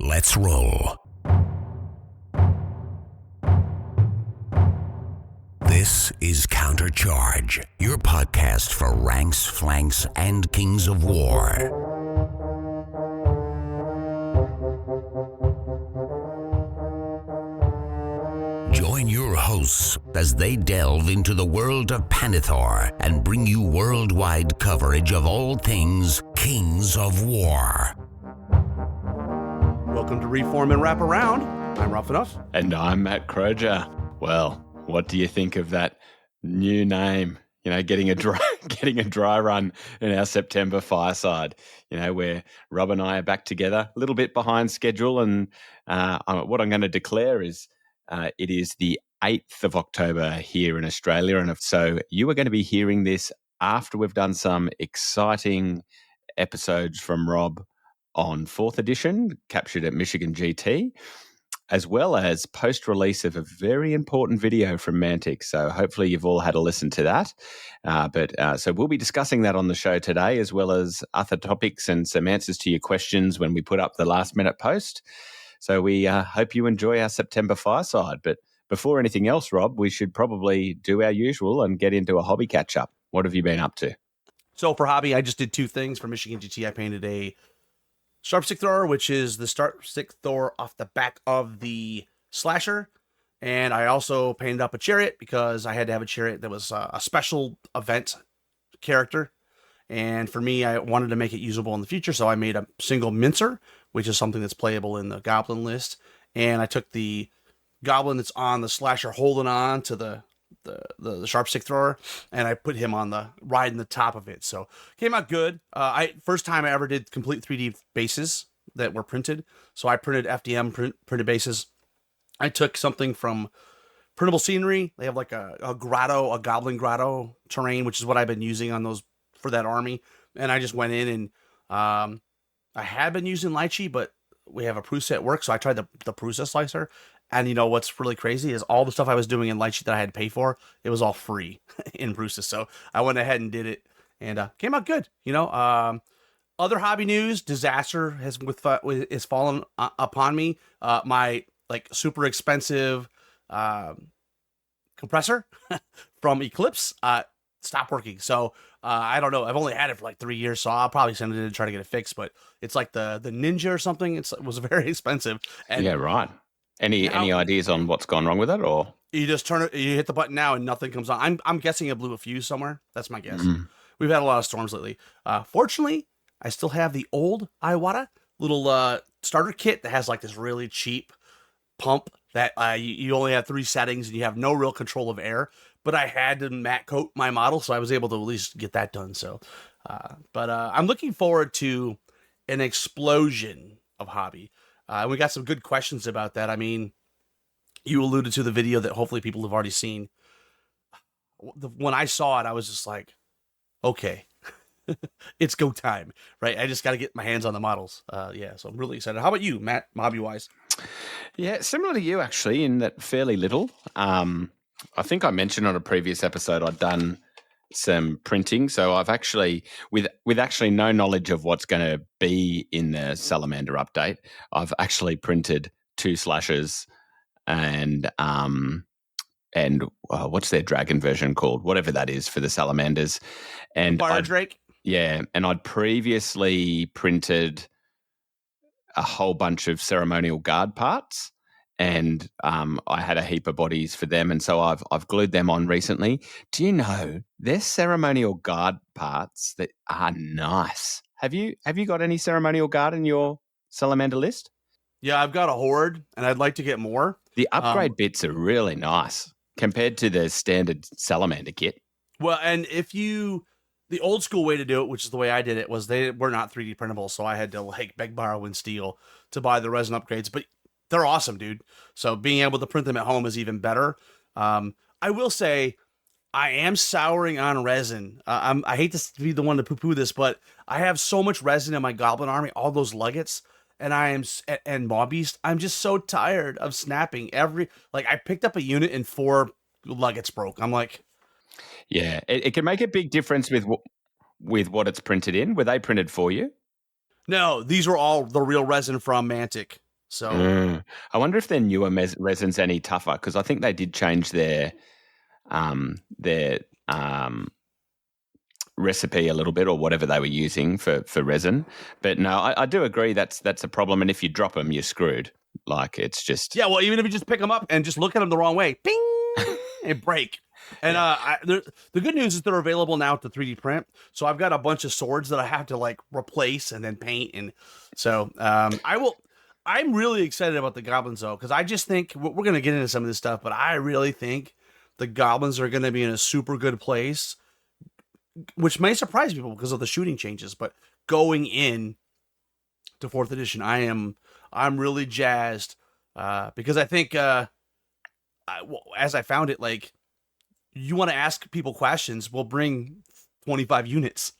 Let's roll. This is Countercharge, your podcast for ranks, flanks, and kings of war. Join your hosts as they delve into the world of Panithor and bring you worldwide coverage of all things Kings of War. Welcome to Reform and Wrap Around. I'm Rough Enough. And I'm Matt Croger. Well, what do you think of that new name? You know, getting a dry run in our September Fireside. You know, where Rob and I are back together, a little bit behind schedule. And what I'm going to declare is it is the 8th of October here in Australia. And so you are going to be hearing this after we've done some exciting episodes from Rob on 4th edition, captured at Michigan GT, as well as post-release of a very important video from Mantic. So hopefully you've all had a listen to that. So we'll be discussing that on the show today, as well as other topics and some answers to your questions when we put up the last-minute post. So we hope you enjoy our September Fireside. But before anything else, Rob, we should probably do our usual and get into a hobby catch-up. What have you been up to? So for hobby, I just did two things. For Michigan GT, I painted a Sharp Stick Thrower, which is the Sharp Stick Thrower off the back of the Slasher. And I also painted up a Chariot because I had to have a Chariot that was a special event character. And for me, I wanted to make it usable in the future, so I made a single Mincer, which is something that's playable in the Goblin list. And I took the Goblin that's on the Slasher holding on to the Sharp Stick Thrower, and I put him on the riding the top of it. So came out good. First time I ever did complete 3D bases that were printed. So I printed FDM printed bases. I took something from Printable Scenery. They have like a grotto, a Goblin grotto terrain, which is what I've been using on those for that army. And I just went in and I had been using Lychee, but we have a Prusa at work, so I tried the Prusa slicer. And you know what's really crazy is all the stuff I was doing in Lychee that I had to pay for, it was all free in Prusa. So I went ahead and did it, and came out good. You know, other hobby news: disaster has is fallen upon me. My super expensive compressor from Eclipse stopped working. So I don't know. I've only had it for like 3 years, so I'll probably send it in and try to get it fixed. But it's like the Ninja or something. It was very expensive. And yeah, right. Any ideas on what's gone wrong with it, or you just turn it, you hit the button now and nothing comes on? I'm guessing it blew a fuse somewhere. That's my guess. We've had a lot of storms lately. Fortunately, I still have the old Iwata little starter kit that has like this really cheap pump that you only have 3 settings and you have no real control of air. But I had to matte coat my model, so I was able to at least get that done. So, but I'm looking forward to an explosion of hobby. We got some good questions about that. I mean, you alluded to the video that hopefully people have already seen. When I saw it, I was just like, okay, it's go time, right? I just got to get my hands on the models. So I'm really excited. How about you, Matt, hobby-wise? Yeah, similar to you, actually, in that fairly little. I think I mentioned on a previous episode I'd done some printing. So I've actually, with actually no knowledge of what's going to be in the Salamander update, I've actually printed 2 Slashers and what's their dragon version called? Whatever that is for the Salamanders. And Fire Drake? Yeah, and I'd previously printed a whole bunch of ceremonial guard parts. And I had a heap of bodies for them, and so I've glued them on recently. Do you know there's ceremonial guard parts that are nice? Have you got any ceremonial guard in your Salamander list? Yeah, I've got a horde, and I'd like to get more. The upgrade bits are really nice compared to the standard Salamander kit. Well, and the old school way to do it, which is the way I did it, was they were not 3D printable, so I had to beg, borrow, and steal to buy the resin upgrades. But they're awesome, dude. So being able to print them at home is even better. I will say I am souring on resin. I hate to be the one to poo-poo this, but I have so much resin in my Goblin army, all those Luggets, and Maw Beast. I'm just so tired of snapping I picked up a unit and 4 Luggets broke. I'm like, yeah, it can make a big difference with what it's printed in. Were they printed for you? No, these were all the real resin from Mantic. So I wonder if their newer resin's any tougher, because I think they did change their recipe a little bit, or whatever they were using for resin. But no, I do agree that's a problem. And if you drop them, you're screwed. Like, it's just yeah, well, even if you just pick them up and just look at them the wrong way, bing, and break. And the good news is they're available now to 3D print. So I've got a bunch of swords that I have to like replace and then paint. And so I'm really excited about the goblins though, because I just think we're going to get into some of this stuff, but I really think the goblins are going to be in a super good place, which may surprise people because of the shooting changes. But going in to 4th edition, I'm really jazzed because I think as I found it, like, you want to ask people questions, we'll bring 25 units,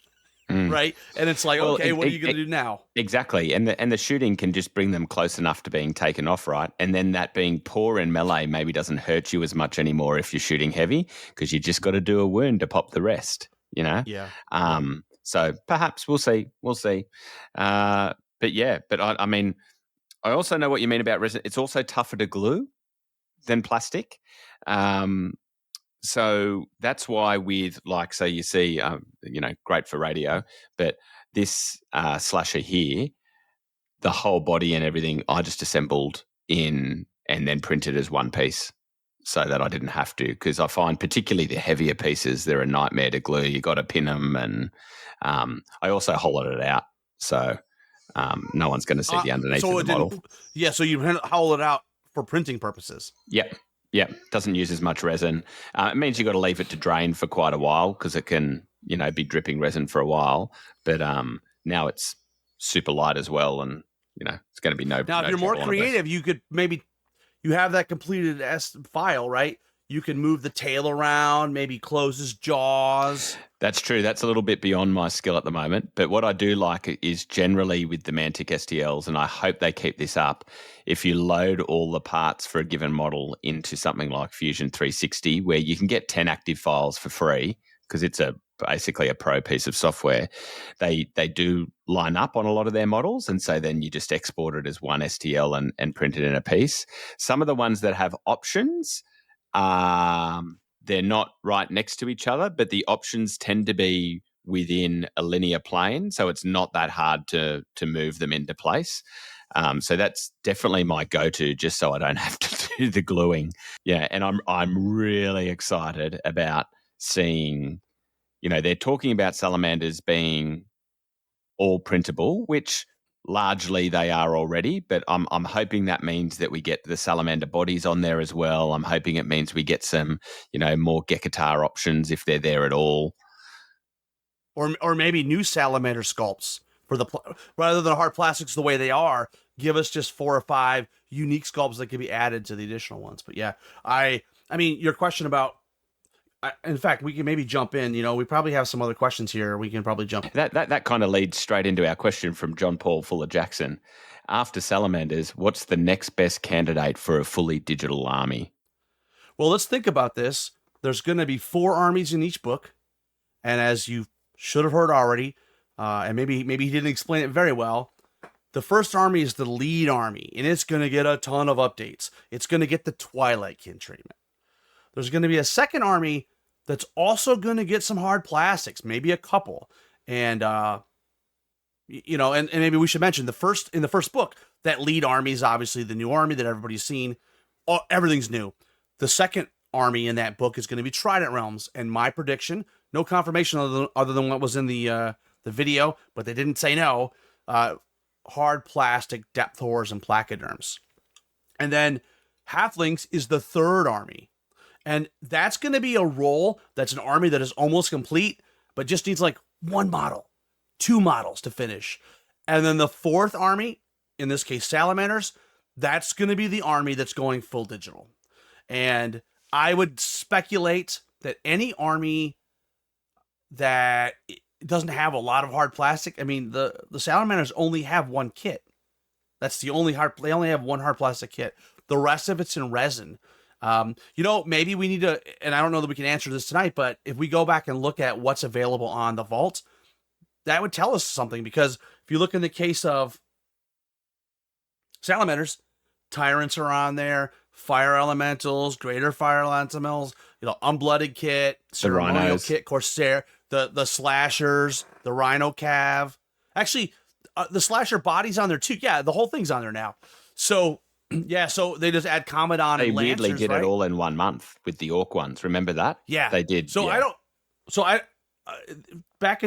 right? And it's like, okay, what are you going to do now? Exactly, and the shooting can just bring them close enough to being taken off, right? And then that being poor in melee maybe doesn't hurt you as much anymore if you're shooting heavy, because you just got to do a wound to pop the rest, you know? Yeah. So perhaps we'll see. But yeah, but I mean, I also know what you mean about resin. It's also tougher to glue than plastic. So that's why with, like, so you see, great for radio, but this slasher here, the whole body and everything, I just assembled in and then printed as one piece so that I didn't have to, because I find particularly the heavier pieces, they're a nightmare to glue. You got to pin them, and I also hollowed it out. So no one's going to see the underneath of the model. Yeah, so you hollow it out for printing purposes. Yep. Doesn't use as much resin. It means you got to leave it to drain for quite a while, because it can, be dripping resin for a while. But now it's super light as well, and it's going to be no. Now, if you're more creative, you could maybe you have that completed file, right? You can move the tail around, maybe close his jaws. That's true. That's a little bit beyond my skill at the moment. But what I do like is generally with the Mantic STLs, and I hope they keep this up, if you load all the parts for a given model into something like Fusion 360, where you can get 10 active files for free, because it's basically a pro piece of software, they do line up on a lot of their models, and so then you just export it as one STL and print it in a piece. Some of the ones that have options, they're not right next to each other, but the options tend to be within a linear plane, so it's not that hard to move them into place. So that's definitely my go-to, just so I don't have to do the gluing. Yeah, and I'm really excited about seeing, they're talking about salamanders being all printable, which largely they are already, but I'm hoping that means that we get the salamander bodies on there as well. I'm hoping it means we get some, more Gekatar options if they're there at all. Or maybe new salamander sculpts for rather than hard plastics the way they are, give us just 4 or 5 unique sculpts that can be added to the additional ones. But yeah, I mean, your question about, in fact, we can maybe jump in. We probably have some other questions here. We can probably jump. That kind of leads straight into our question from John Paul Fuller Jackson. After salamanders, what's the next best candidate for a fully digital army? Well, let's think about this. There's going to be 4 armies in each book, and as you should have heard already, and maybe he didn't explain it very well, the first army is the lead army, and it's going to get a ton of updates. It's going to get the Twilight Kin treatment. There's going to be a second army that's also going to get some hard plastics, maybe a couple. And, and maybe we should mention in the first book, that lead army is obviously the new army that everybody's seen. Everything's new. The second army in that book is going to be Trident Realms. And my prediction, no confirmation other than what was in the video, but they didn't say no, hard plastic depth horrors and placoderms. And then Halflings is the third army. And that's going to be a role that's an army that is almost complete, but just needs like 1 model, 2 models to finish. And then the fourth army, in this case, Salamanders, that's going to be the army that's going full digital. And I would speculate that any army that doesn't have a lot of hard plastic, I mean, the Salamanders only have 1 kit. That's the only they only have 1 hard plastic kit. The rest of it's in resin. Maybe we need to, and I don't know that we can answer this tonight, but if we go back and look at what's available on the vault, that would tell us something. Because if you look in the case of salamanders. Tyrants are on there. Fire elementals, greater fire elementals. Unblooded kit, ceremonial rhinos. kit, corsair, the slashers, the rhino cav. Actually, the slasher body's on there too. Yeah, the whole thing's on there now. So yeah, so they just add Commodon They and weirdly Lancers, did right? it all in 1 month with the orc ones. Remember that? Yeah, They did. So yeah. back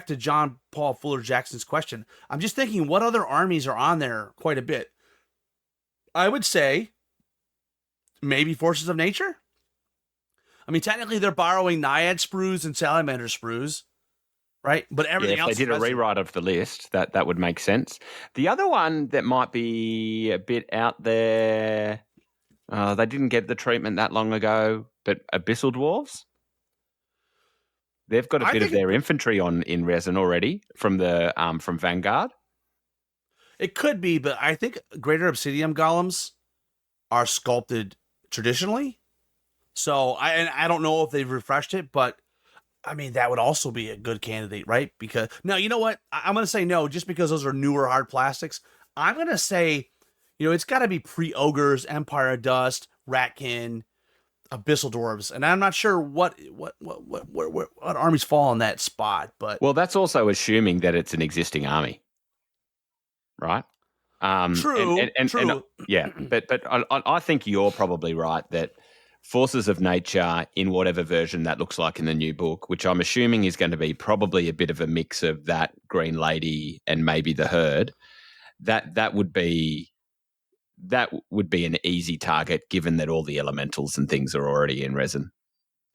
to John Paul Fuller Jackson's question. I'm just thinking, what other armies are on there? Quite a bit. I would say maybe Forces of Nature. I mean, technically they're borrowing Naiad sprues and Salamander sprues, right? But everything else. If they did a rewrite of the list, that would make sense. The other one that might be a bit out there, they didn't get the treatment that long ago, but Abyssal Dwarves. They've got a bit of their infantry in resin already from Vanguard. It could be, but I think Greater Obsidian Golems are sculpted traditionally. So I don't know if they've refreshed it, but I mean, that would also be a good candidate, right? Because now, you know what? I'm going to say no, just because those are newer hard plastics. I'm going to say, it's got to be pre-Ogres, Empire of Dust, Ratkin, Abyssal Dwarves, and I'm not sure what armies fall in that spot. But well, that's also assuming that it's an existing army, right? True. And yeah, but I think you're probably right that Forces of Nature, in whatever version that looks like in the new book, which I'm assuming is going to be probably a bit of a mix of that Green Lady and maybe the Herd, that would be an easy target given that all the elementals and things are already in resin.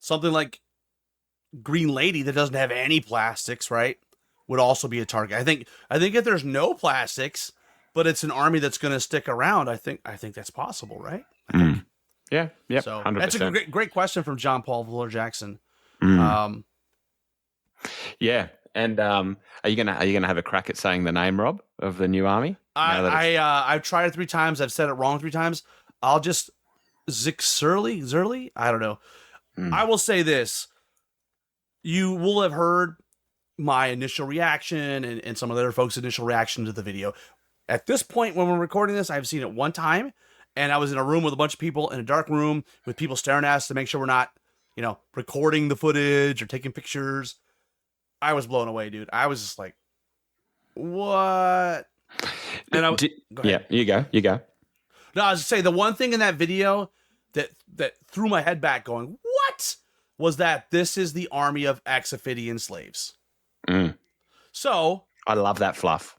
Something like Green Lady that doesn't have any plastics, right, would also be a target. I think if there's no plastics, but it's an army that's going to stick around, I think that's possible, right? Yeah, yeah. So 100%. that's a great question from John Paul Fuller Jackson. Yeah, and are you gonna have a crack at saying the name, Rob, of the new army? I've tried it 3 times. I've said it wrong 3 times. I'll just Zerly. I don't know. I will say this: you will have heard my initial reaction and some of the other folks' initial reaction to the video. At this point, when we're recording this, I've seen it 1 time. And I was in a room with a bunch of people in a dark room with people staring at us to make sure we're not, recording the footage or taking pictures. I was blown away, dude. I was just like, what? And yeah, you go. No, I was just saying the one thing in that video that threw my head back going, what? Was that this is the army of Axophidian slaves. So I love that fluff.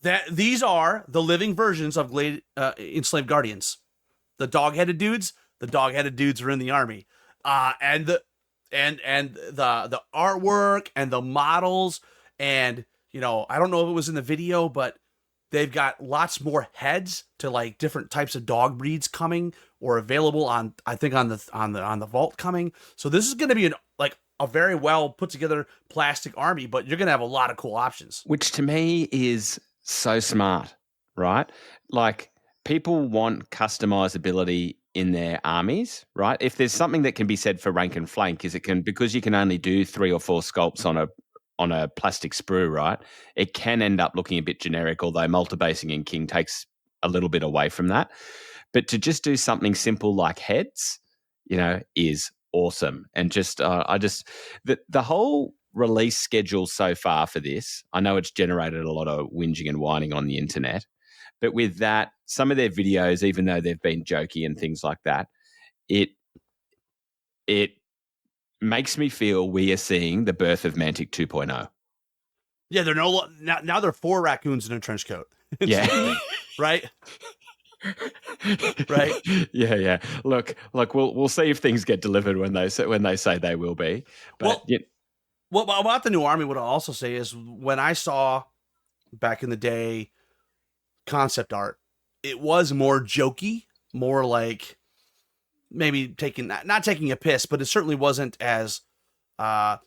That these are the living versions of enslaved guardians. The dog-headed dudes are in the army. And the artwork and the models and I don't know if it was in the video, but they've got lots more heads to like different types of dog breeds coming or available on the vault coming. So this is going to be a very well put together plastic army, but you're going to have a lot of cool options. Which to me is so smart, right? Like people want customizability in their armies, right? If there's something that can be said for rank and flank, is because you can only do 3 or 4 sculpts on a plastic sprue, right? It can end up looking a bit generic, although multi-basing in King takes a little bit away from that. But to just do something simple like heads, is awesome. And the whole release schedule so far for this, I know it's generated a lot of whinging and whining on the internet, but with that, some of their videos, even though they've been jokey and things like that, it makes me feel we are seeing the birth of Mantic 2.0. Yeah, they're now they're 4 raccoons in a trench coat. Yeah. Right? Right? Yeah. Look, we'll see if things get delivered when they say they will be. But well, about the new army, what I'll also say is when I saw back in the day concept art, it was more jokey, more like maybe not taking a piss, but it certainly wasn't as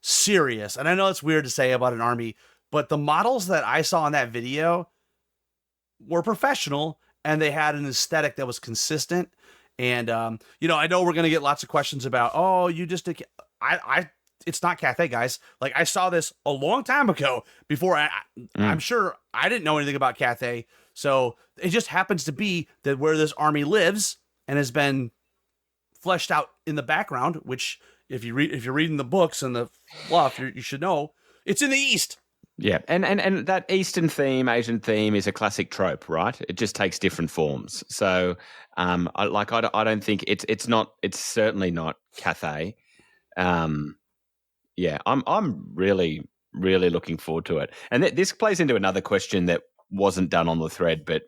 serious. And I know it's weird to say about an army, but the models that I saw in that video were professional and they had an aesthetic that was consistent. And, I know we're going to get lots of questions about, it's not Cathay, guys. Like I saw this a long time ago before I'm sure I didn't know anything about Cathay. So it just happens to be that where this army lives and has been fleshed out in the background, which if you're reading the books and the fluff, you should know it's in the East. Yeah, and that Eastern theme, Asian theme is a classic trope, right? It just takes different forms. So, I don't think it's certainly not Cathay. Yeah, I'm really looking forward to it. And this plays into another question that wasn't done on the thread, but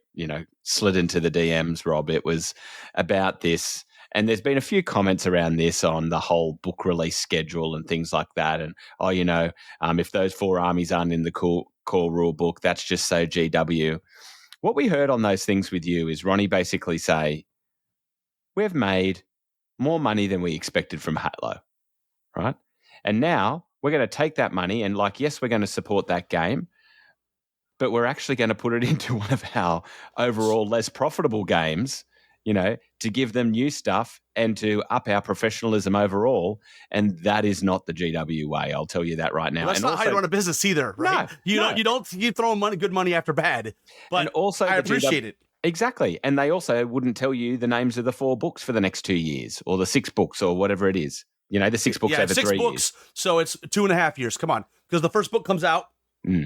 slid into the DMs, Rob. It was about this. And there's been a few comments around this on the whole book release schedule and things like that. And, if those 4 armies aren't in the core rule book, that's just so GW. What we heard on those things with you is Ronnie basically say, we've made more money than we expected from Hatlo, right? And now we're going to take that money and yes, we're going to support that game, but we're actually going to put it into one of our overall less profitable games, to give them new stuff and to up our professionalism overall. And that is not the GW way. I'll tell you that right now. Well, that's and not also, how you run a business either, right? No, you don't throw good money after bad. But and also I appreciate it. Exactly. And they also wouldn't tell you the names of the 4 books for the next 2 years or the 6 books or whatever it is. The 6 books over 3 books, years. So it's 2.5 years. Come on. Because the first book comes out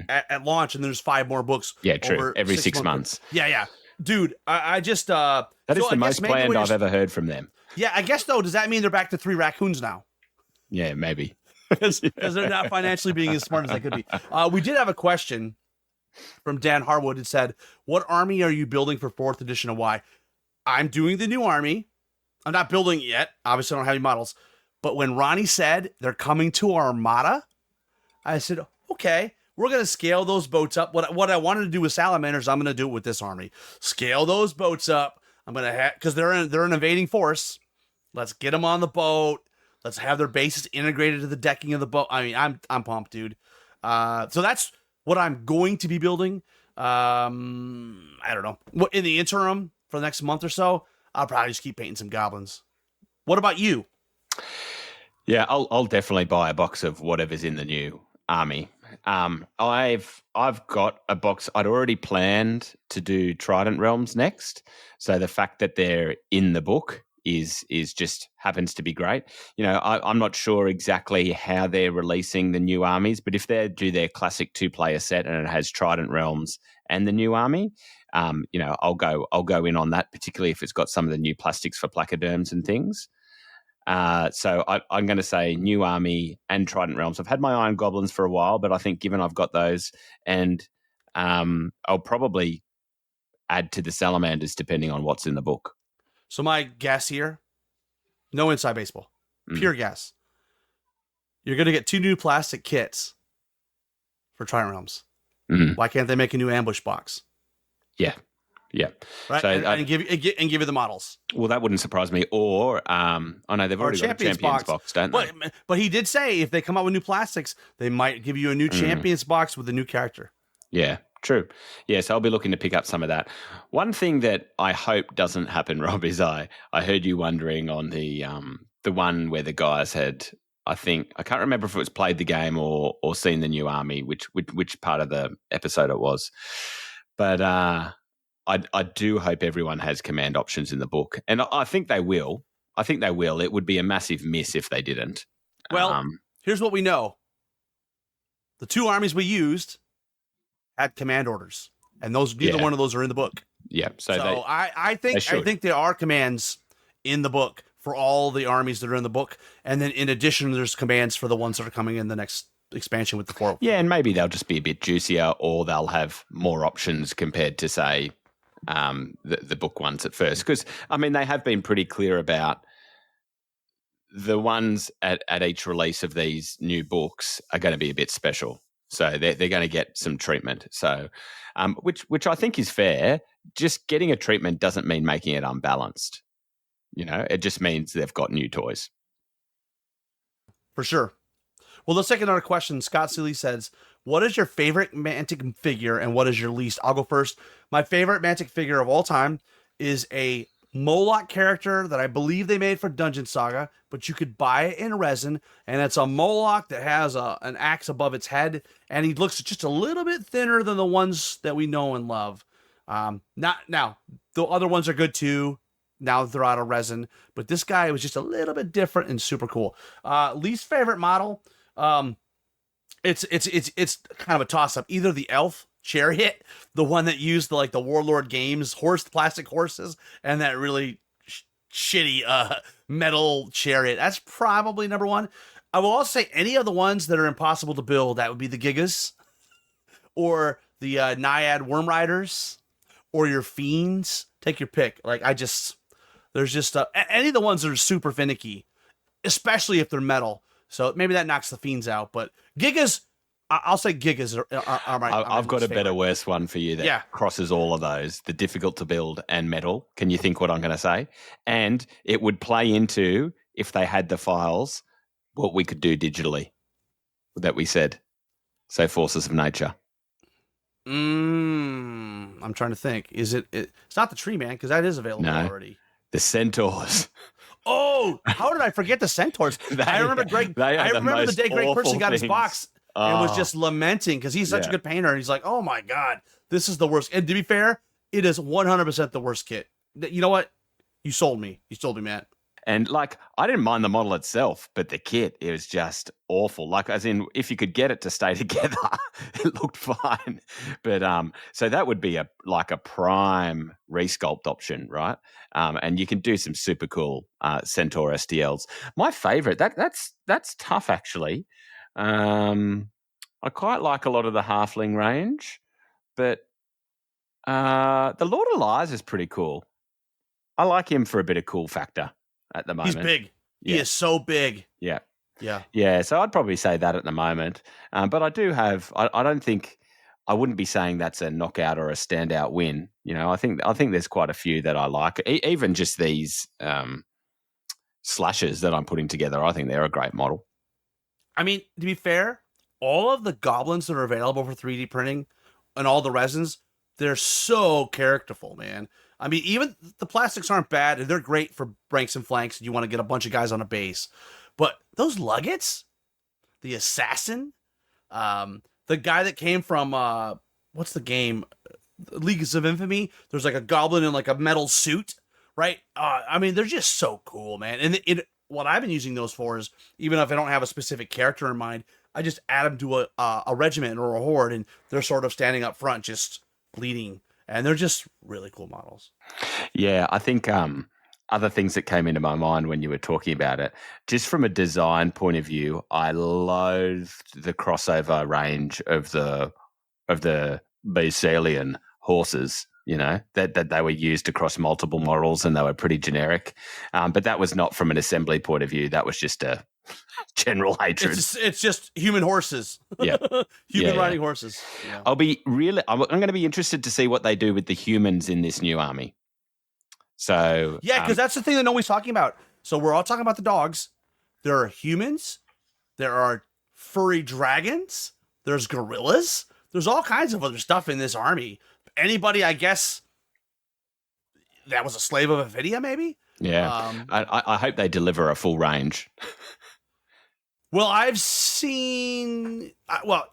at launch and there's 5 more books. Yeah, true. Every 6 months. Yeah. Dude, I just... that is the most planned I've ever heard from them. Yeah, I guess, though, does that mean they're back to 3 raccoons now? Yeah, maybe. Because they're not financially being as smart as they could be. We did have a question from Dan Harwood. It said, what army are you building for 4th edition and why? I'm doing the new army. I'm not building it yet. Obviously, I don't have any models. But when Ronnie said they're coming to Armada, I said, okay. We're going to scale those boats up. What I wanted to do with Salamanders, I'm going to do it with this army. Scale those boats up. I'm going to because they're an invading force. Let's get them on the boat. Let's have their bases integrated to the decking of the boat. I mean, I'm pumped, dude. So that's what I'm going to be building. I don't know. In the interim for the next month or so, I'll probably just keep painting some goblins. What about you? Yeah, I'll definitely buy a box of whatever's in the new army. I've got a box. I'd already planned to do Trident Realms next, so the fact that they're in the book is just happens to be great. I'm not sure exactly how they're releasing the new armies, but if they do their classic 2-player set and it has Trident Realms and the new army, I'll go in on that, particularly if it's got some of the new plastics for placoderms and things. So I'm going to say new army and Trident Realms. I've had my Iron Goblins for a while, but I think given I've got those, and I'll probably add to the Salamanders depending on what's in the book. So my guess here, no inside baseball, pure guess. You're going to get 2 new plastic kits for Trident Realms. Why can't they make a new ambush box? Yeah. Right, so and give you the models. Well, that wouldn't surprise me. Or they've already got a Champions box, don't they? But he did say if they come out with new plastics, they might give you a new Champions box with a new character. Yeah, true. Yeah, so I'll be looking to pick up some of that. One thing that I hope doesn't happen, Rob, is I heard you wondering on the one where the guys had, I can't remember if it was played the game or seen the new army, which part of the episode it was, but I do hope everyone has command options in the book, and I think they will. It would be a massive miss if they didn't. Well, here's what we know: the 2 armies we used had command orders, and neither one of those are in the book. Yeah, so I think there are commands in the book for all the armies that are in the book, and then in addition, there's commands for the ones that are coming in the next expansion with the 4. Yeah, and maybe they'll just be a bit juicier, or they'll have more options compared to say the book ones at first, because they have been pretty clear about the ones at each release of these new books are going to be a bit special, so they're going to get some treatment. So, which I think is fair. Just getting a treatment doesn't mean making it unbalanced. It just means they've got new toys. For sure. Well, let's take another question. Scott Seeley says, what is your favorite Mantic figure and what is your least? I'll go first. My favorite Mantic figure of all time is a Moloch character that I believe they made for Dungeon Saga, but you could buy it in resin, and it's a Moloch that has an axe above its head, and he looks just a little bit thinner than the ones that we know and love. Not now. The other ones are good too. Now that they're out of resin, but this guy was just a little bit different and super cool. Least favorite model. It's kind of a toss up. Either the Elf Chariot, the one that used the Warlord Games plastic horses, and that really shitty metal chariot. That's probably number one. I will also say any of the ones that are impossible to build. That would be the Gigas, or the Naiad Worm Riders, or your Fiends. Take your pick. There's just any of the ones that are super finicky, especially if they're metal. So maybe that knocks the Fiends out. But Gigas, I'll say Gigas are my. I've got a favorite. better, worse one for you that crosses all of those: the difficult to build and metal. Can you think what I'm going to say? And it would play into, if they had the files, what we could do digitally that we said. So Forces of Nature. I'm trying to think. Is it? It's not the Tree Man, because that is available already. The Centaurs. Oh, how did I forget the Centaurs? I remember the day Greg Person got his box and was just lamenting because he's such a good painter. And he's like, oh my God, this is the worst. And to be fair, it is 100% the worst kit. You know what? You sold me. You sold me, Matt. And I didn't mind the model itself, but the kit, it was just awful. As in, if you could get it to stay together, it looked fine. But so that would be a prime resculpt option, right? And you can do some super cool Centaur STLs. My favorite, that's tough actually. I quite like a lot of the Halfling range, but the Lord of Lies is pretty cool. I like him for a bit of cool factor at the moment. He's big. Yeah. He is so big. Yeah. Yeah. Yeah. So I'd probably say that at the moment. But I do have, I don't think, I wouldn't be saying that's a knockout or a standout win. I think there's quite a few that I like. Even just these slashes that I'm putting together, I think they're a great model. I mean, to be fair, all of the goblins that are available for 3D printing and all the resins, they're so characterful, man. I mean, even the plastics aren't bad, and they're great for ranks and flanks, and you want to get a bunch of guys on a base. But those Luggets, the Assassin, the guy that came from, what's the game? Leagues of Infamy. There's a goblin in a metal suit, right? I mean, they're just so cool, man. And what I've been using those for is, even if I don't have a specific character in mind, I just add them to a regiment or a horde, and they're sort of standing up front, just leading. And they're just really cool models. Yeah, I think other things that came into my mind when you were talking about it, just from a design point of view, I loathed the crossover range of the Bessalian horses, that they were used across multiple models, and they were pretty generic. But that was not from an assembly point of view. That was just a general hatred. It's just human horses. Yeah. Human riding horses. Yeah. I'm going to be interested to see what they do with the humans in this new army. So yeah, because that's the thing that nobody's talking about. So we're all talking about the dogs. There are humans. There are furry dragons. There's gorillas. There's all kinds of other stuff in this army. Anybody, I guess, that was a slave of Avidia, maybe? Yeah. I hope they deliver a full range. Well, I've seen...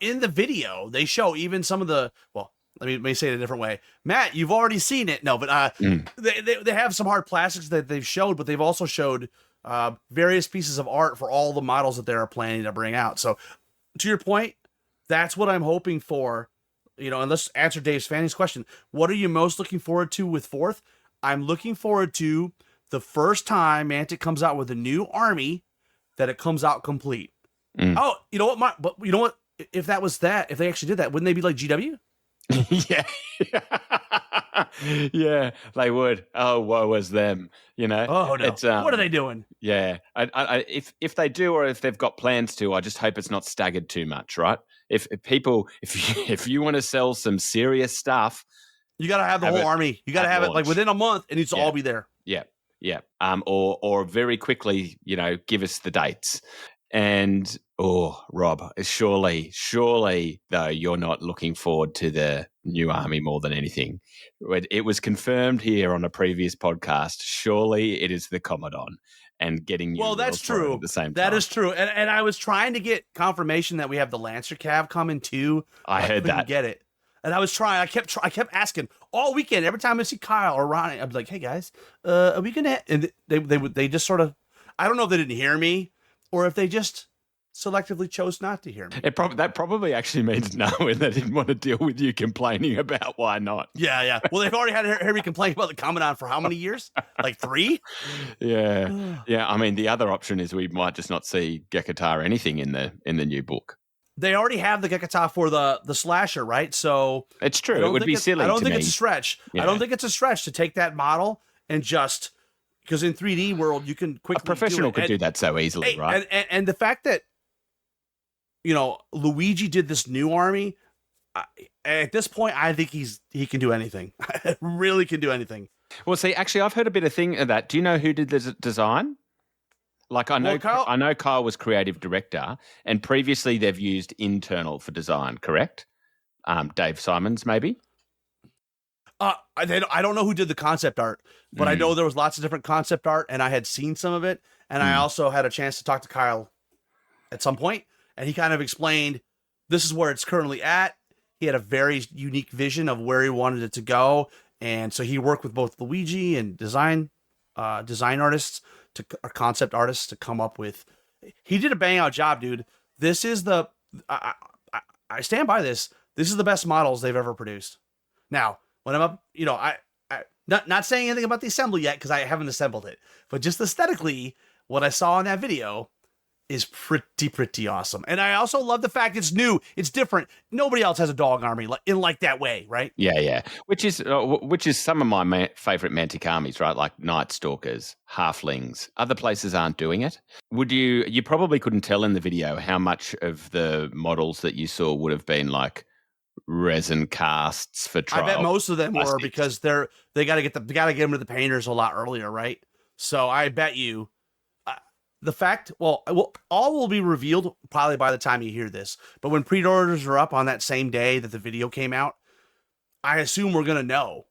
in the video, they show even some of the... Well, let me say it a different way. Matt, you've already seen it. No, but they have some hard plastics that they've showed, but they've also showed various pieces of art for all the models that they're planning to bring out. So, to your point, that's what I'm hoping for. And let's answer Dave's Fanny's question. What are you most looking forward to with 4th? I'm looking forward to the first time Mantic comes out with a new army that it comes out complete. Oh, you know what? But you know what? If if they actually did that, wouldn't they be like GW? Yeah. Yeah, they would. Oh, woe is them, Oh, no. What are they doing? Yeah. If they do, or if they've got plans to, I just hope it's not staggered too much, right? If you want to sell some serious stuff, you got to have the whole army. You got to have it within a month. It needs to all be there. Yeah. Yeah. Or very quickly, give us the dates. And Rob, surely though, you're not looking forward to the new army more than anything. It was confirmed here on a previous podcast. Surely it is the Commodon and getting you. Well, that's true. At the same time. That is true. And I was trying to get confirmation that we have the Lancer Cav coming too. I heard that. Get it. And I was trying. I kept asking all weekend. Every time I see Kyle or Ronnie, I'd be like, "Hey guys, are we gonna?" And they just sort of. I don't know if they didn't hear me or if they just selectively chose not to hear me. That probably actually means no, and they didn't want to deal with you complaining about why not. Yeah. Well, they've already had to hear me complain about the Commandant for how many years? Like 3? Yeah. I mean, the other option is we might just not see Gekata or anything in the new book. They already have the Gekata for the slasher, right? So it's true. It would be silly. I don't think me. it's a stretch. Yeah. I don't think it's a stretch to take that model and just because in 3D world you can quickly. A professional could do that so easily, right? And the fact that Luigi did this new army. At this point, I think he can do anything. Really can do anything. Well, see, actually, I've heard a bit of that. Do you know who did the design? Like I know Kyle was creative director, and previously they've used internal for design. Correct? Dave Simons, maybe. I don't know who did the concept art, but I know there was lots of different concept art, and I had seen some of it, and I also had a chance to talk to Kyle at some point, and he kind of explained this is where it's currently at. He had a very unique vision of where he wanted it to go, and so he worked with both Luigi and design artists or concept artists to come up with. He did a bang out job, dude. This is I stand by this. This is the best models they've ever produced. Now, when I'm up, I not saying anything about the assembly yet because I haven't assembled it, but just aesthetically, what I saw in that video is pretty awesome. And I also love the fact it's new, it's different. Nobody else has a dog army like that way, right? Yeah. Which is some of my favorite Mantic armies, right? Like Night Stalkers, Halflings. Other places aren't doing it. You probably couldn't tell in the video how much of the models that you saw would have been like resin casts for trial. I bet most of them were because they got to get them to the painters a lot earlier, right? So I bet you. The fact, all will be revealed probably by the time you hear this. But when pre-orders are up on that same day that the video came out, I assume we're going to know.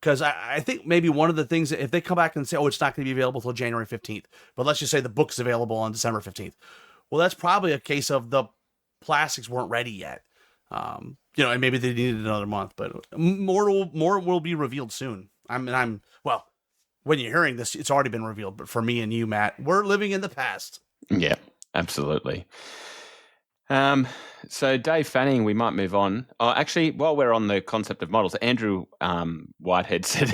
Because I think maybe one of the things, if they come back and say, it's not going to be available until January 15th, but let's just say the book's available on December 15th. Well, that's probably a case of the plastics weren't ready yet. And maybe they needed another month, but more will be revealed soon. When you're hearing this, it's already been revealed. But for me and you, Matt, we're living in the past. Yeah, absolutely. So Dave Fanning, we might move on. Oh, actually, while we're on the concept of models, Andrew Whitehead said,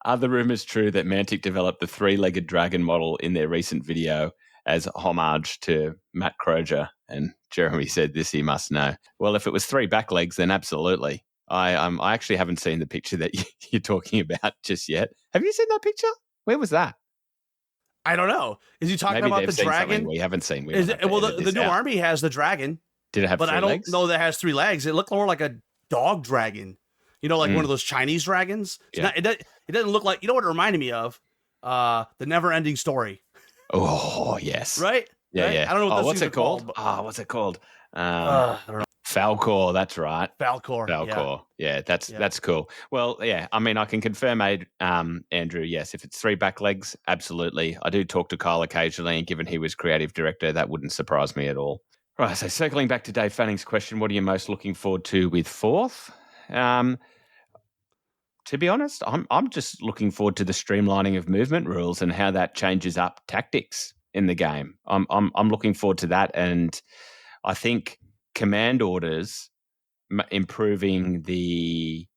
are the rumors true that Mantic developed the 3-legged dragon model in their recent video as homage to Matt Croger? And Jeremy said this, he must know. Well, if it was 3 back legs, then absolutely. I actually haven't seen the picture that you're talking about just yet. Have you seen that picture? Where was that? I don't know. Is he talking about the dragon? We haven't seen. The new army has the dragon. Did it have 3 legs? But I don't know that it has 3 legs. It looked more like a dog dragon. Like one of those Chinese dragons. It doesn't look like. You know what it reminded me of? The Never-Ending Story. Oh yes. Right? Yeah, right? yeah. I don't know what what's it called. What's it called? I don't know. Falcor, that's right. Falcor. Yeah, that's cool. Well, yeah, I mean, I can confirm, Andrew, yes, if it's 3 back legs, absolutely. I do talk to Kyle occasionally, and given he was creative director, that wouldn't surprise me at all. Right, so circling back to Dave Fanning's question, what are you most looking forward to with 4th? To be honest, I'm just looking forward to the streamlining of movement rules and how that changes up tactics in the game. I'm looking forward to that, and I think command orders improving the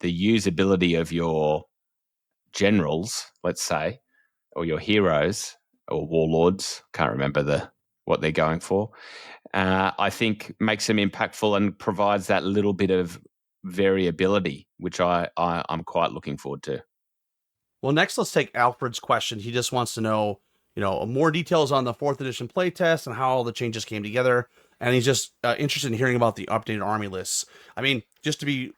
usability of your generals, let's say, or your heroes or warlords, can't remember what they're going for, I think makes them impactful and provides that little bit of variability, which I'm quite looking forward to. Well, next let's take Alfred's question. He just wants to know, more details on the 4th edition playtest and how all the changes came together. And he's just interested in hearing about the updated army lists. I mean, just to be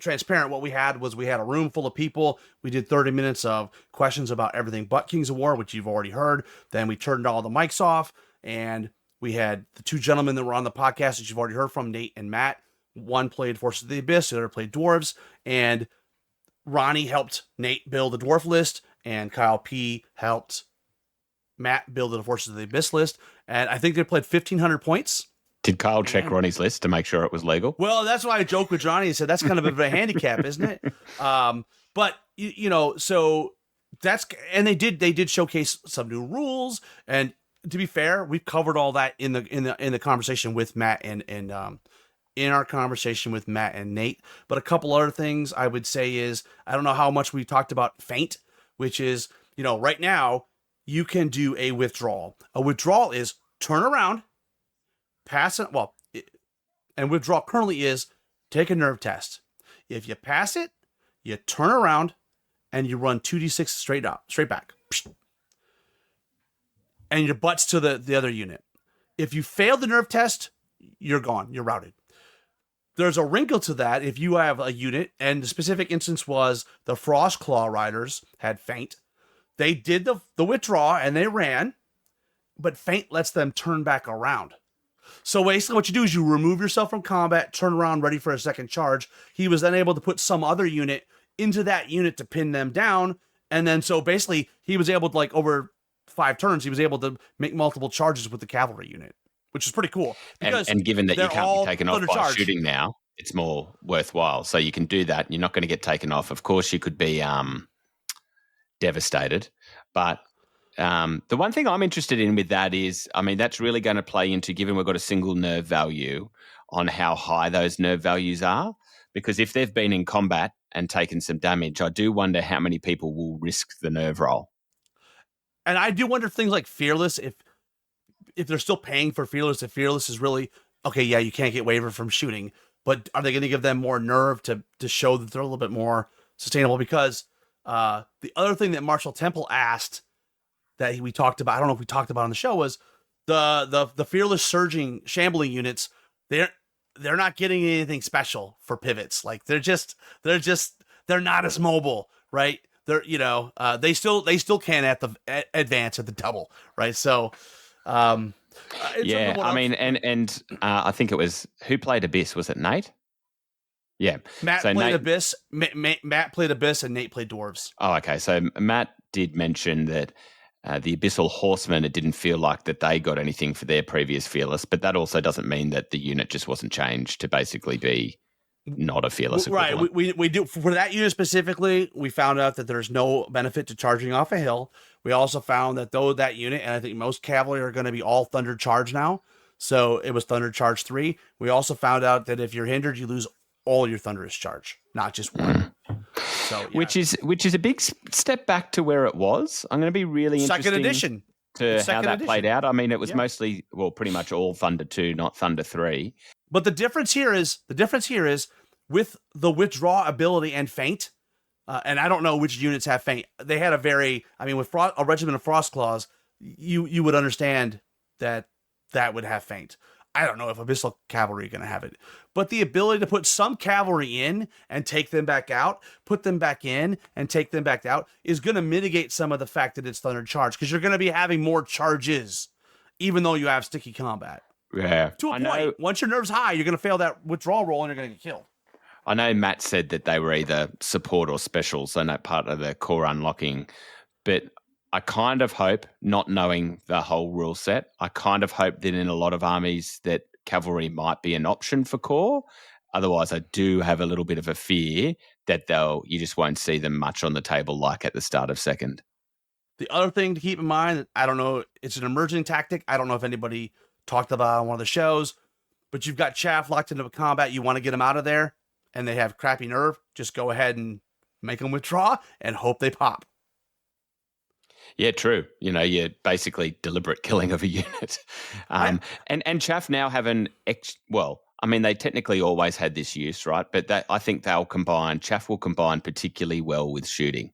transparent, what we had was a room full of people. We did 30 minutes of questions about everything but Kings of War, which you've already heard. Then we turned all the mics off, and we had the 2 gentlemen that were on the podcast that you've already heard from, Nate and Matt. One played Forces of the Abyss, the other played Dwarves, and Ronnie helped Nate build the Dwarf list, and Kyle P. helped Matt build the Forces of the Abyss list. And I think they played 1,500 points. Did Kyle check Ronnie's list to make sure it was legal? Well, that's why I joked with Johnny and said that's kind of a handicap, isn't it? But so that's, and they did showcase some new rules. And to be fair, we've covered all that in the conversation with Matt and in our conversation with Matt and Nate. But a couple other things I would say is, I don't know how much we talked about feint, which is, right now you can do a withdrawal. A withdrawal is turn around, pass it. Well, and withdrawal currently is take a nerve test. If you pass it, you turn around and you run 2d6 straight back. And your butt's to the other unit. If you fail the nerve test, you're gone. You're routed. There's a wrinkle to that if you have a unit, and the specific instance was the Frost Claw Riders had feint. They did the withdraw and they ran, but feint lets them turn back around. So basically what you do is you remove yourself from combat, turn around, ready for a second charge. He was then able to put some other unit into that unit to pin them down. And then so basically he was able to, over 5 turns, he was able to make multiple charges with the cavalry unit, which is pretty cool. And given that you can't be taken off by charge. shooting now, it's more worthwhile. So you can do that. You're not going to get taken off. Of course, you could be devastated. But the one thing I'm interested in with that is, that's really going to play into, given we've got a single nerve value, on how high those nerve values are. Because if they've been in combat and taken some damage, I do wonder how many people will risk the nerve roll. And I do wonder if things like Fearless, if they're still paying for Fearless, if Fearless is really, okay, yeah, you can't get waiver from shooting, but are they going to give them more nerve to show that they're a little bit more sustainable? Because the other thing that Marshall Temple asked that we talked about, I don't know if we talked about on the show, was the Fearless surging shambling units. They're not getting anything special for pivots. Like they're not as mobile, right? They're they still can advance at the double, right? So yeah, I think it was, who played Abyss? Was it Nate? Yeah, Matt played Abyss. Matt played Abyss, and Nate played Dwarves. Oh, okay. So Matt did mention that the Abyssal Horsemen, it didn't feel like that they got anything for their previous Fearless, but that also doesn't mean that the unit just wasn't changed to basically be not a Fearless equivalent. Right. We do, for that unit specifically, we found out that there's no benefit to charging off a hill. We also found that that unit, and I think most cavalry are going to be all Thunder Charge now. So it was Thunder Charge 3. We also found out that if you're hindered, you lose all your Thunderous Charge, not just one. So, yeah. Which is a big step back to where it was. I'm going to be really interested Second edition to how that played out. It was mostly, pretty much all Thunder 2, not Thunder 3. But the difference here is with the withdraw ability and feint. And I don't know which units have feint. They had with a regiment of Frost Claws, you would understand that would have feint. I don't know if Abyssal Cavalry are going to have it. But the ability to put some cavalry in and take them back out, put them back in and take them back out, is going to mitigate some of the fact that it's Thunder Charge, because you're going to be having more charges, even though you have sticky combat. Yeah. To a point. Once your nerve's high, you're going to fail that withdrawal roll and you're going to get killed. I know Matt said that they were either support or special, so not part of the core unlocking. But I kind of hope, not knowing the whole rule set, I kind of hope that in a lot of armies that cavalry might be an option for core. Otherwise, I do have a little bit of a fear that you just won't see them much on the table like at the start of second. The other thing to keep in mind, I don't know, it's an emerging tactic. I don't know if anybody talked about it on one of the shows, but you've got Chaff locked into a combat. You want to get them out of there, and they have crappy nerve. Just go ahead and make them withdraw and hope they pop. Yeah, true. You're basically deliberate killing of a unit. And Chaff now have they technically always had this use, right? But I think Chaff will combine particularly well with shooting.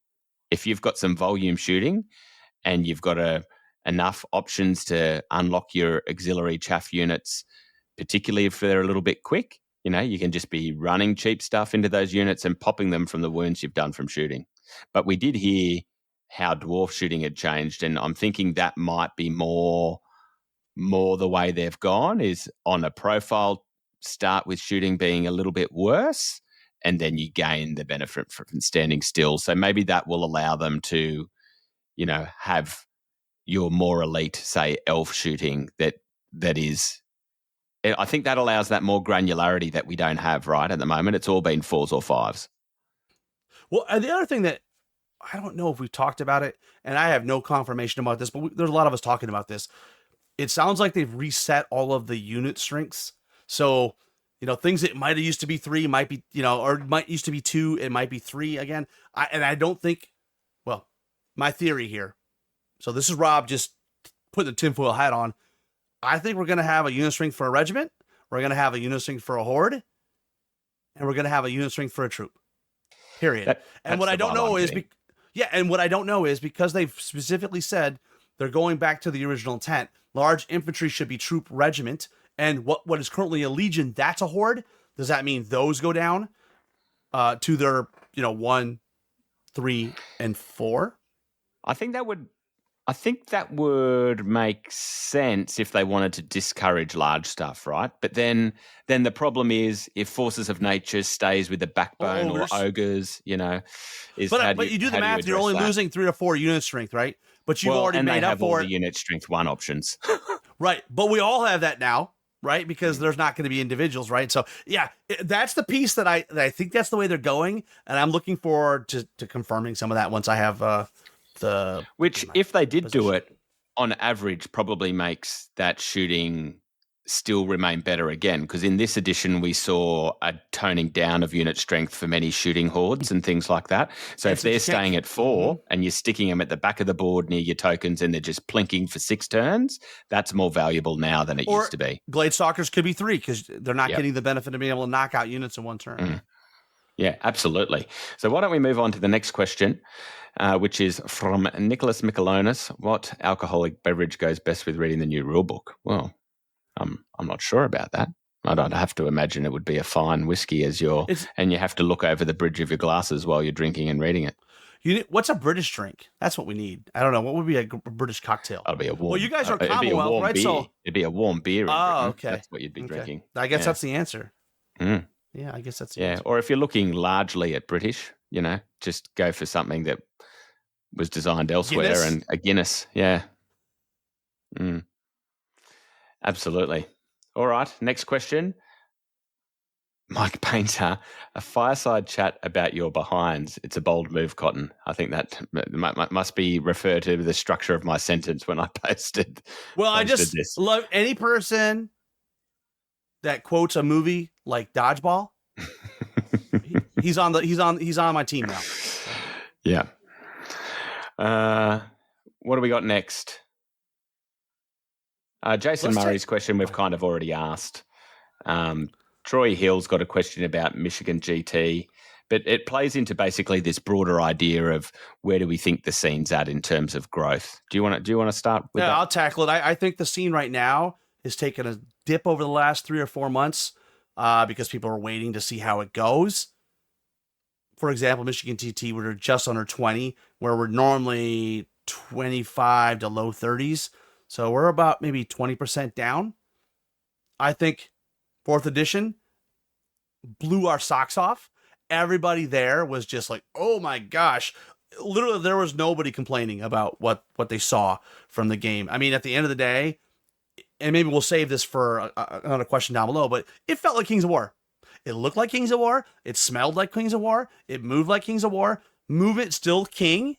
If you've got some volume shooting and you've got enough options to unlock your auxiliary Chaff units, particularly if they're a little bit quick, you can just be running cheap stuff into those units and popping them from the wounds you've done from shooting. But we did hear how dwarf shooting had changed, and I'm thinking that might be more the way they've gone, is on a profile start with shooting being a little bit worse, and then you gain the benefit from standing still. So maybe that will allow them to, have your more elite, say, elf shooting that is I think that allows that more granularity that we don't have right at the moment. It's all been 4s or 5s. Well, the other thing that I don't know if we've talked about it, and I have no confirmation about this, but there's a lot of us talking about this. It sounds like they've reset all of the unit strengths. So, things that might have used to be 3 might be, or might used to be 2, it might be 3 again. I don't think, well, my theory here. So this is Rob just putting the tinfoil hat on. I think we're going to have a unit strength for a regiment. We're going to have a unit strength for a horde. And we're going to have a unit strength for a troop. Period. And what I don't know is, and what I don't know is because they've specifically said they're going back to the original intent. Large infantry should be troop regiment, and what is currently a legion, that's a horde. Does that mean those go down to their 1, 3, and 4? I think that would make sense if they wanted to discourage large stuff, right? But then the problem is if Forces of Nature stays with the backbone or ogres, But you do the math, you're only losing 3 or 4 unit strength, right? But you've already made up for all the unit strength 1 options. Right. But we all have that now, right? Because there's not going to be individuals, right? So yeah, that's the piece that I think that's the way they're going. And I'm looking forward to confirming some of that once I have which, if they did do it, on average, probably makes that shooting still remain better again. Because in this edition, we saw a toning down of unit strength for many shooting hordes and things like that. So if they're staying at 4 and you're sticking them at the back of the board near your tokens and they're just plinking for 6 turns, that's more valuable now than it used to be. Glade Stalkers could be 3 because they're not getting the benefit of being able to knock out units in 1 turn. Yeah, absolutely. So why don't we move on to the next question, which is from Nicholas Michelonis. What alcoholic beverage goes best with reading the new rule book? Well, I'm not sure about that. I don't have to imagine it would be a fine whiskey and you have to look over the bridge of your glasses while you're drinking and reading it. What's a British drink? That's what we need. I don't know. What would be a British cocktail? It'll be a warm. Well, you guys are Commonwealth, right? So it'd be a warm beer. Oh, okay. That's what you'd be drinking. I guess that's the answer. Mm. Yeah, I guess that's the answer. Or if you're looking largely at British, just go for something that was designed elsewhere. Guinness? And a Guinness. Yeah. Absolutely. All right. Next question. Mike Painter, a fireside chat about your behinds. It's a bold move, Cotton. I think that must be referred to the structure of my sentence when I posted. Well, I just love any person that quotes a movie like Dodgeball. he's on my team now. Yeah. What do we got next? Jason Murray's question we've kind of already asked. Troy Hill's got a question about Michigan GT, but it plays into basically this broader idea of where do we think the scene's at in terms of growth. Do you want to start with that? I'll tackle it. I think the scene right now has taken a dip over the last 3 or 4 months because people are waiting to see how it goes. For example, Michigan TT, we're just under 20, where we're normally 25 to low 30s. So we're about maybe 20% down. I think 4th edition blew our socks off. Everybody there was just like, oh my gosh. Literally, there was nobody complaining about what they saw from the game. I mean, at the end of the day, and maybe we'll save this for another question down below, but it felt like Kings of War. It looked like Kings of War. It smelled like Kings of War. It moved like Kings of War. Movement still king,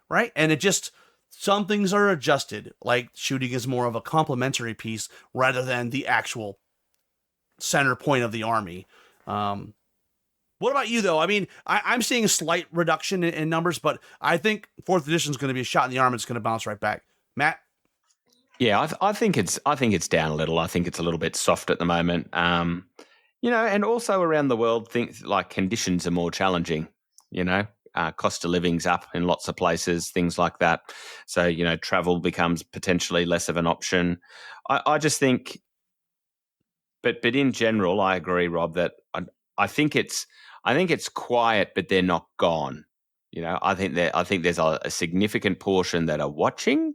right? And it just, some things are adjusted. Like shooting is more of a complementary piece rather than the actual center point of the army. What about you, though? I mean, I'm seeing a slight reduction in numbers, but I think 4th edition is going to be a shot in the arm. It's going to bounce right back. Matt? Yeah, I think it's down a little. I think it's a little bit soft at the moment. And also around the world, things like conditions are more challenging. Cost of living's up in lots of places, things like that. So travel becomes potentially less of an option. I just think, but in general, I agree, Rob, that I think it's quiet, but they're not gone. I think there's a significant portion that are watching.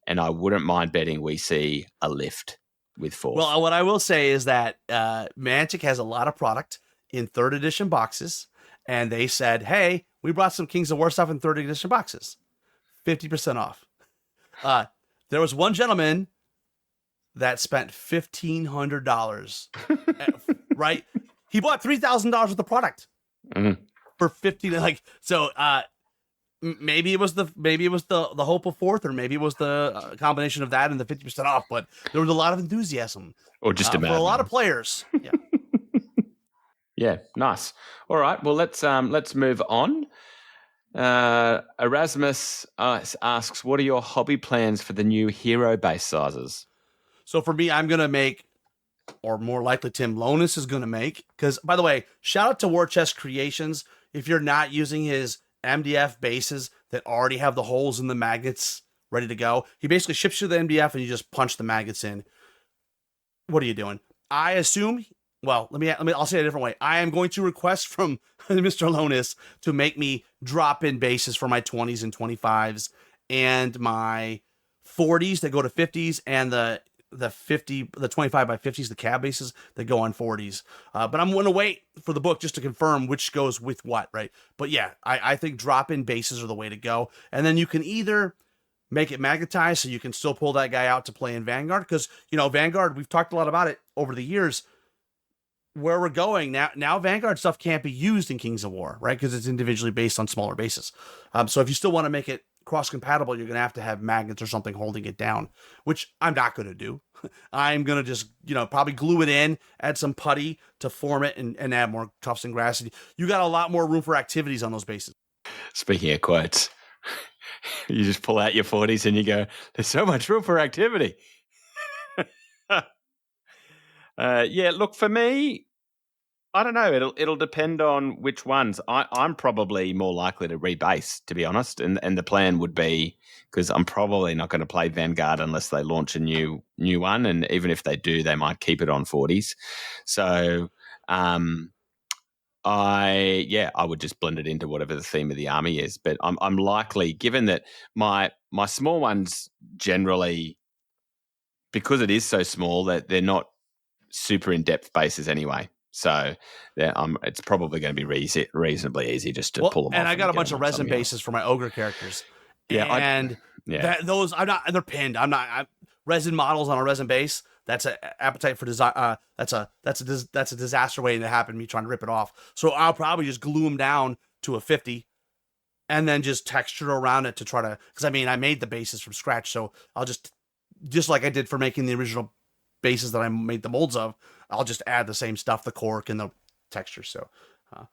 And I wouldn't mind betting we see a lift with 4th. Well, what I will say is that Mantic has a lot of product in 3rd edition boxes, and they said, hey, we brought some Kings of War stuff in 3rd edition boxes. 50% off. There was one gentleman that spent $1,500, right? He bought $3,000 worth of product for 15. Like, so, maybe it was the hope of fourth, or maybe it was the combination of that and the 50% off. But there was a lot of enthusiasm, or just for a lot of players. Yeah. Yeah, nice. All right, well let's move on. Erasmus asks, what are your hobby plans for the new hero base sizes? So for me, I'm gonna make, or more likely Tim Lonis is gonna make, because by the way, shout out to War Chest Creations. If you're not using his MDF bases that already have the holes in the magnets ready to go, he basically ships you the MDF and you just punch the magnets in. What are you doing? I assume. Well, I'll say it a different way. I am going to request from Mr. Lonis to make me drop in bases for my 20s and 25s and my 40s that go to 50s, and the 25 by 50s, the cab bases that go on 40s. But I'm going to wait for the book just to confirm which goes with what, right? But yeah, I think drop in bases are the way to go. And then you can either make it magnetized so you can still pull that guy out to play in Vanguard, because, Vanguard, we've talked a lot about it over the years. Where we're going now, Vanguard stuff can't be used in Kings of War, right? Because it's individually based on smaller bases. So if you still want to make it cross-compatible, you're going to have magnets or something holding it down, which I'm not going to do. I'm going to just, probably glue it in, add some putty to form it, and add more tufts and grass. You got a lot more room for activities on those bases. Speaking of quotes, you just pull out your 40s and you go, there's so much room for activity. Yeah, look, for me, I don't know. It'll depend on which ones. I'm probably more likely to rebase, to be honest. And the plan would be, because I'm probably not going to play Vanguard unless they launch a new one. And even if they do, they might keep it on 40s. So I would just blend it into whatever the theme of the army is. But I'm likely, given that my small ones generally, because it is so small, that they're not super in-depth bases anyway. So it's probably going to be reasonably easy just to pull them off. And I got a bunch of resin bases for my ogre characters. Yeah, those they're pinned. Resin models on a resin base. That's an appetite for design. That's a disaster waiting to happen. Me trying to rip it off. So I'll probably just glue them down to a 50, and then just texture around it to try to. Because I made the bases from scratch, so I'll just like I did for making the original bases that I made the molds of, I'll just add the same stuff, the cork and the texture. So,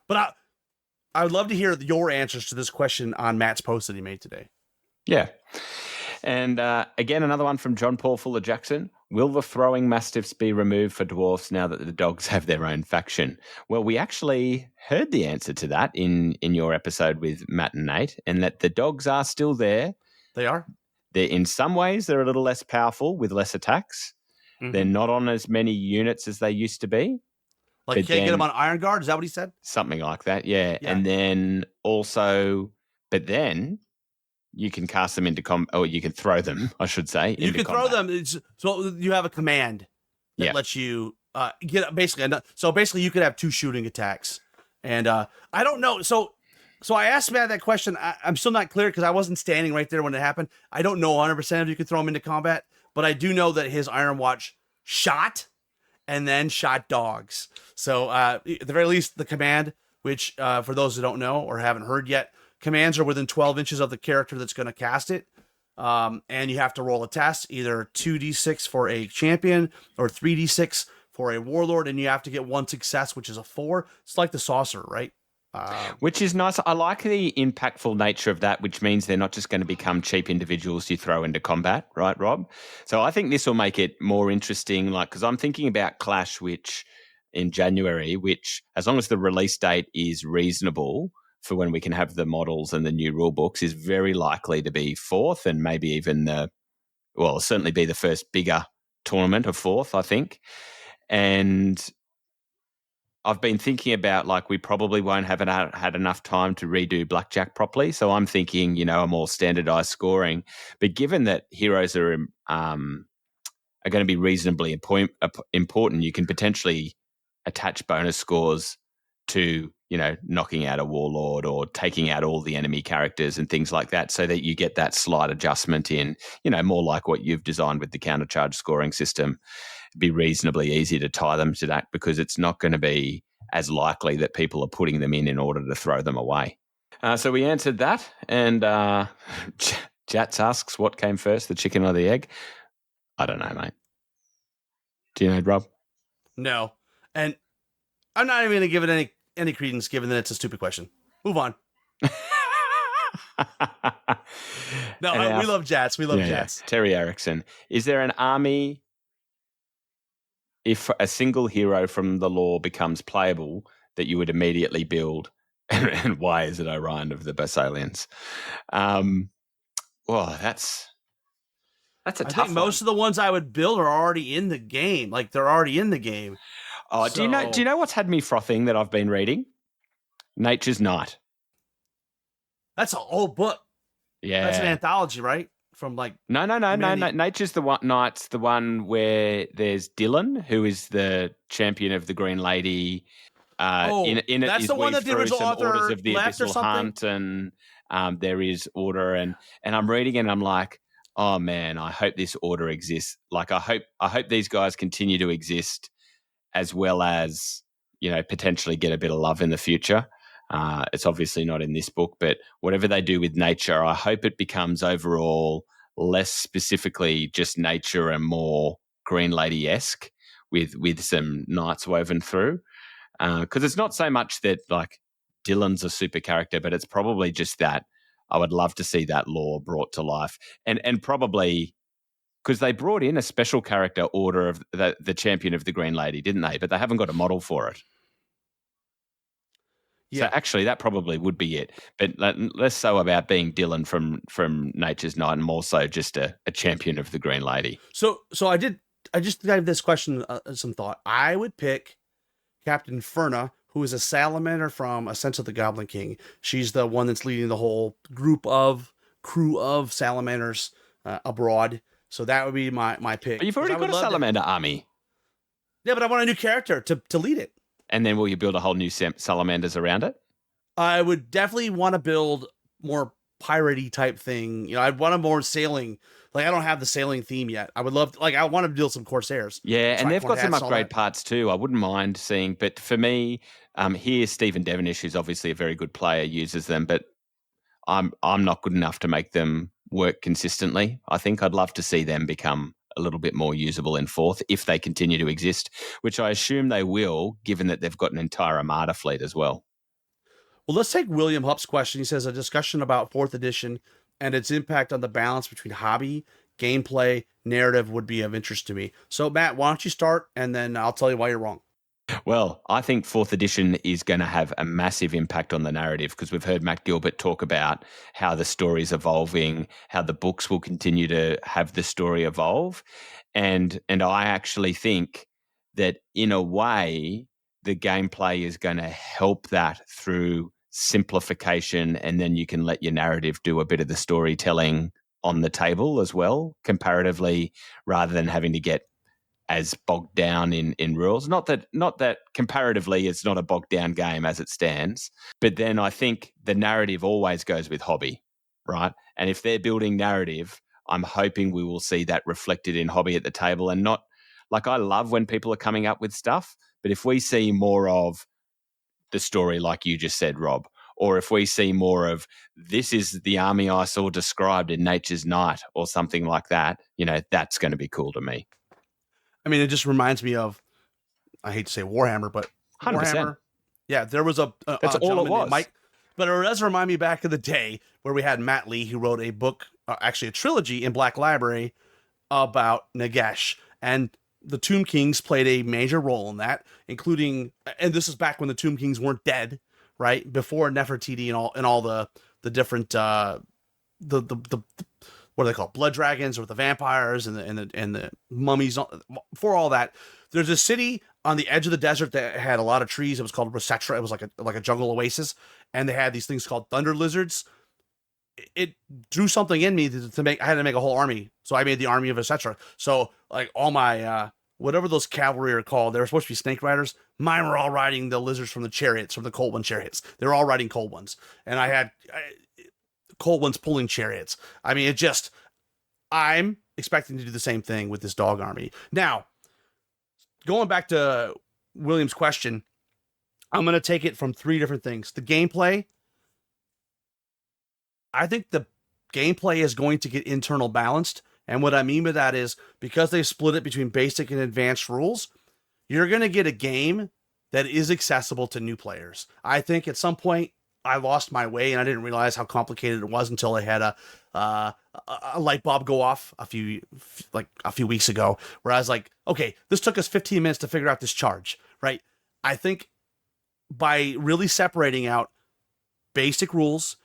but I would love to hear your answers to this question on Matt's post that he made today. Yeah. And again, another one from John Paul Fuller Jackson. Will the throwing mastiffs be removed for dwarfs now that the dogs have their own faction? Well, we actually heard the answer to that in your episode with Matt and Nate, and that the dogs are still there. They are. They're, in some ways, they're a little less powerful with less attacks. Mm-hmm. They're not on as many units as they used to be. Like, you can't get them on Iron Guard? Is that what he said? Something like that, yeah. And then also, but then you can cast them into or you can throw them, I should say. You can throw them. So you have a command that lets you get basically. So basically, you could have 2 shooting attacks. And I don't know. So I asked Matt that question. I'm still not clear because I wasn't standing right there when it happened. I don't know 100% if you could throw them into combat, but I do know that his Iron Watch shot and then shot dogs. So at the very least, the command, which for those who don't know or haven't heard yet, commands are within 12 inches of the character that's going to cast it. And you have to roll a test, either 2d6 for a champion or 3d6 for a warlord, and you have to get 1 success, which is a 4. It's like the saucer, right? Which is nice. I like the impactful nature of that, which means they're not just going to become cheap individuals you throw into combat, right, Rob? So I think this will make it more interesting, because I'm thinking about Clash, which in January, which as long as the release date is reasonable for when we can have the models and the new rule books, is very likely to be 4th, and maybe even certainly be the first bigger tournament of 4th, I think. And I've been thinking about, we probably won't have had enough time to redo Blackjack properly. So I'm thinking, a more standardized scoring. But given that heroes are going to be reasonably important, you can potentially attach bonus scores to, knocking out a warlord or taking out all the enemy characters and things like that, so that you get that slight adjustment in, more like what you've designed with the countercharge scoring system. It'd be reasonably easy to tie them to that, because it's not going to be as likely that people are putting them in order to throw them away. So we answered that, and Jats asks, what came first, the chicken or the egg? I don't know, mate. Do you know, Rob? No. And I'm not even going to give it any credence, given that it's a stupid question. Move on. No, we love Jats. We love Jats. Yeah. Terry Erickson. Is there an army, if a single hero from the lore becomes playable, that you would immediately build? And why is it Orion of the Basalians? Well, that's a tough one. I think most of the ones I would build are already in the game. Like, they're already in the game. Oh, so... do you know what's had me frothing that I've been reading? Nature's Night. That's an old book. Yeah. That's an anthology, right? From like... No. Nature's the one. Night's the one where there's Dylan, who is the champion of the Green Lady. In that's it the one that the original author orders of the left or Abyssal something? Hunt, and there is order, and I'm reading it and I'm like, oh man, I hope this order exists. Like, I hope these guys continue to exist, as well as, potentially get a bit of love in the future. It's obviously not in this book, but whatever they do with nature, I hope it becomes overall less specifically just nature and more Green Lady-esque with some knights woven through. Because it's not so much that, like, Dylan's a super character, but it's probably just that I would love to see that lore brought to life. And probably because they brought in a special character, Order of the Champion of the Green Lady, didn't they? But they haven't got a model for it. Yeah. So actually that probably would be it. But less so about being Dylan from Nature's Night, and more so just a champion of the Green Lady. So I just gave this question some thought. I would pick Captain Ferna, who is a salamander from Ascent of the Goblin King. She's the one that's leading the whole crew of salamanders abroad. So that would be my pick. But you've already got a salamander army. Yeah, but I want a new character to lead it. And then will you build a whole new salamanders around it? I would definitely want to build more piratey type thing. I'd want a more sailing. Like, I don't have the sailing theme yet. I would love, I want to build some Corsairs. Yeah, and they've got some upgrade parts too. I wouldn't mind seeing, but for me, here Stephen Devonish, who's obviously a very good player, uses them, but I'm not good enough to make them work consistently. I think I'd love to see them become a little bit more usable in fourth if they continue to exist, which I assume they will, given that they've got an entire Armada fleet as well. Well, let's take William Hupp's question. He says, a discussion about 4th edition and its impact on the balance between hobby, gameplay, narrative would be of interest to me. So, Matt, why don't you start, and then I'll tell you why you're wrong. Well, I think 4th edition is going to have a massive impact on the narrative, because we've heard Matt Gilbert talk about how the story's evolving, how the books will continue to have the story evolve. And I actually think that, in a way, the gameplay is going to help that through simplification, and then you can let your narrative do a bit of the storytelling on the table as well, comparatively, rather than having to get as bogged down in rules. Not that comparatively it's not a bogged down game as it stands, but then I think the narrative always goes with hobby, right? And if they're building narrative, I'm hoping we will see that reflected in hobby at the table, and not, like, I love when people are coming up with stuff, but if we see more of the story, like you just said, Rob, or if we see more of, this is the army I saw described in Nature's Night or something like that, that's going to be cool to me. I mean, it just reminds me of, I hate to say Warhammer, but 100%. Warhammer. Yeah, there was that's all it was. Mike, but it does remind me back in the day where we had Matt Lee, who wrote a book, actually a trilogy in Black Library about Nagash, and the Tomb Kings played a major role in that, including, and this is back when the Tomb Kings weren't dead, right? Before Nefertiti and all the different what are they called? Blood dragons, or the vampires and the mummies. For all that, there's a city on the edge of the desert that had a lot of trees. It was called Resetra. It was like a jungle oasis, and they had these things called thunder lizards. It drew something in me to make. I had to make a whole army, so I made the army of Resetra. So, like, all my whatever those cavalry are called. They were supposed to be snake riders. Mine were all riding the lizards from the chariots, from the cold one chariots. They were all riding cold ones. And I had cold ones pulling chariots. I mean, I'm expecting to do the same thing with this dog army. Now, going back to William's question, I'm going to take it from 3 different things. The gameplay. I think the gameplay is going to get internal balanced. And what I mean by that is because they split it between basic and advanced rules, you're going to get a game that is accessible to new players. I think at some point I lost my way and I didn't realize how complicated it was until I had a light bulb go off a few weeks ago, where I was like, okay, this took us 15 minutes to figure out this charge, right? I think by really separating out basic rules,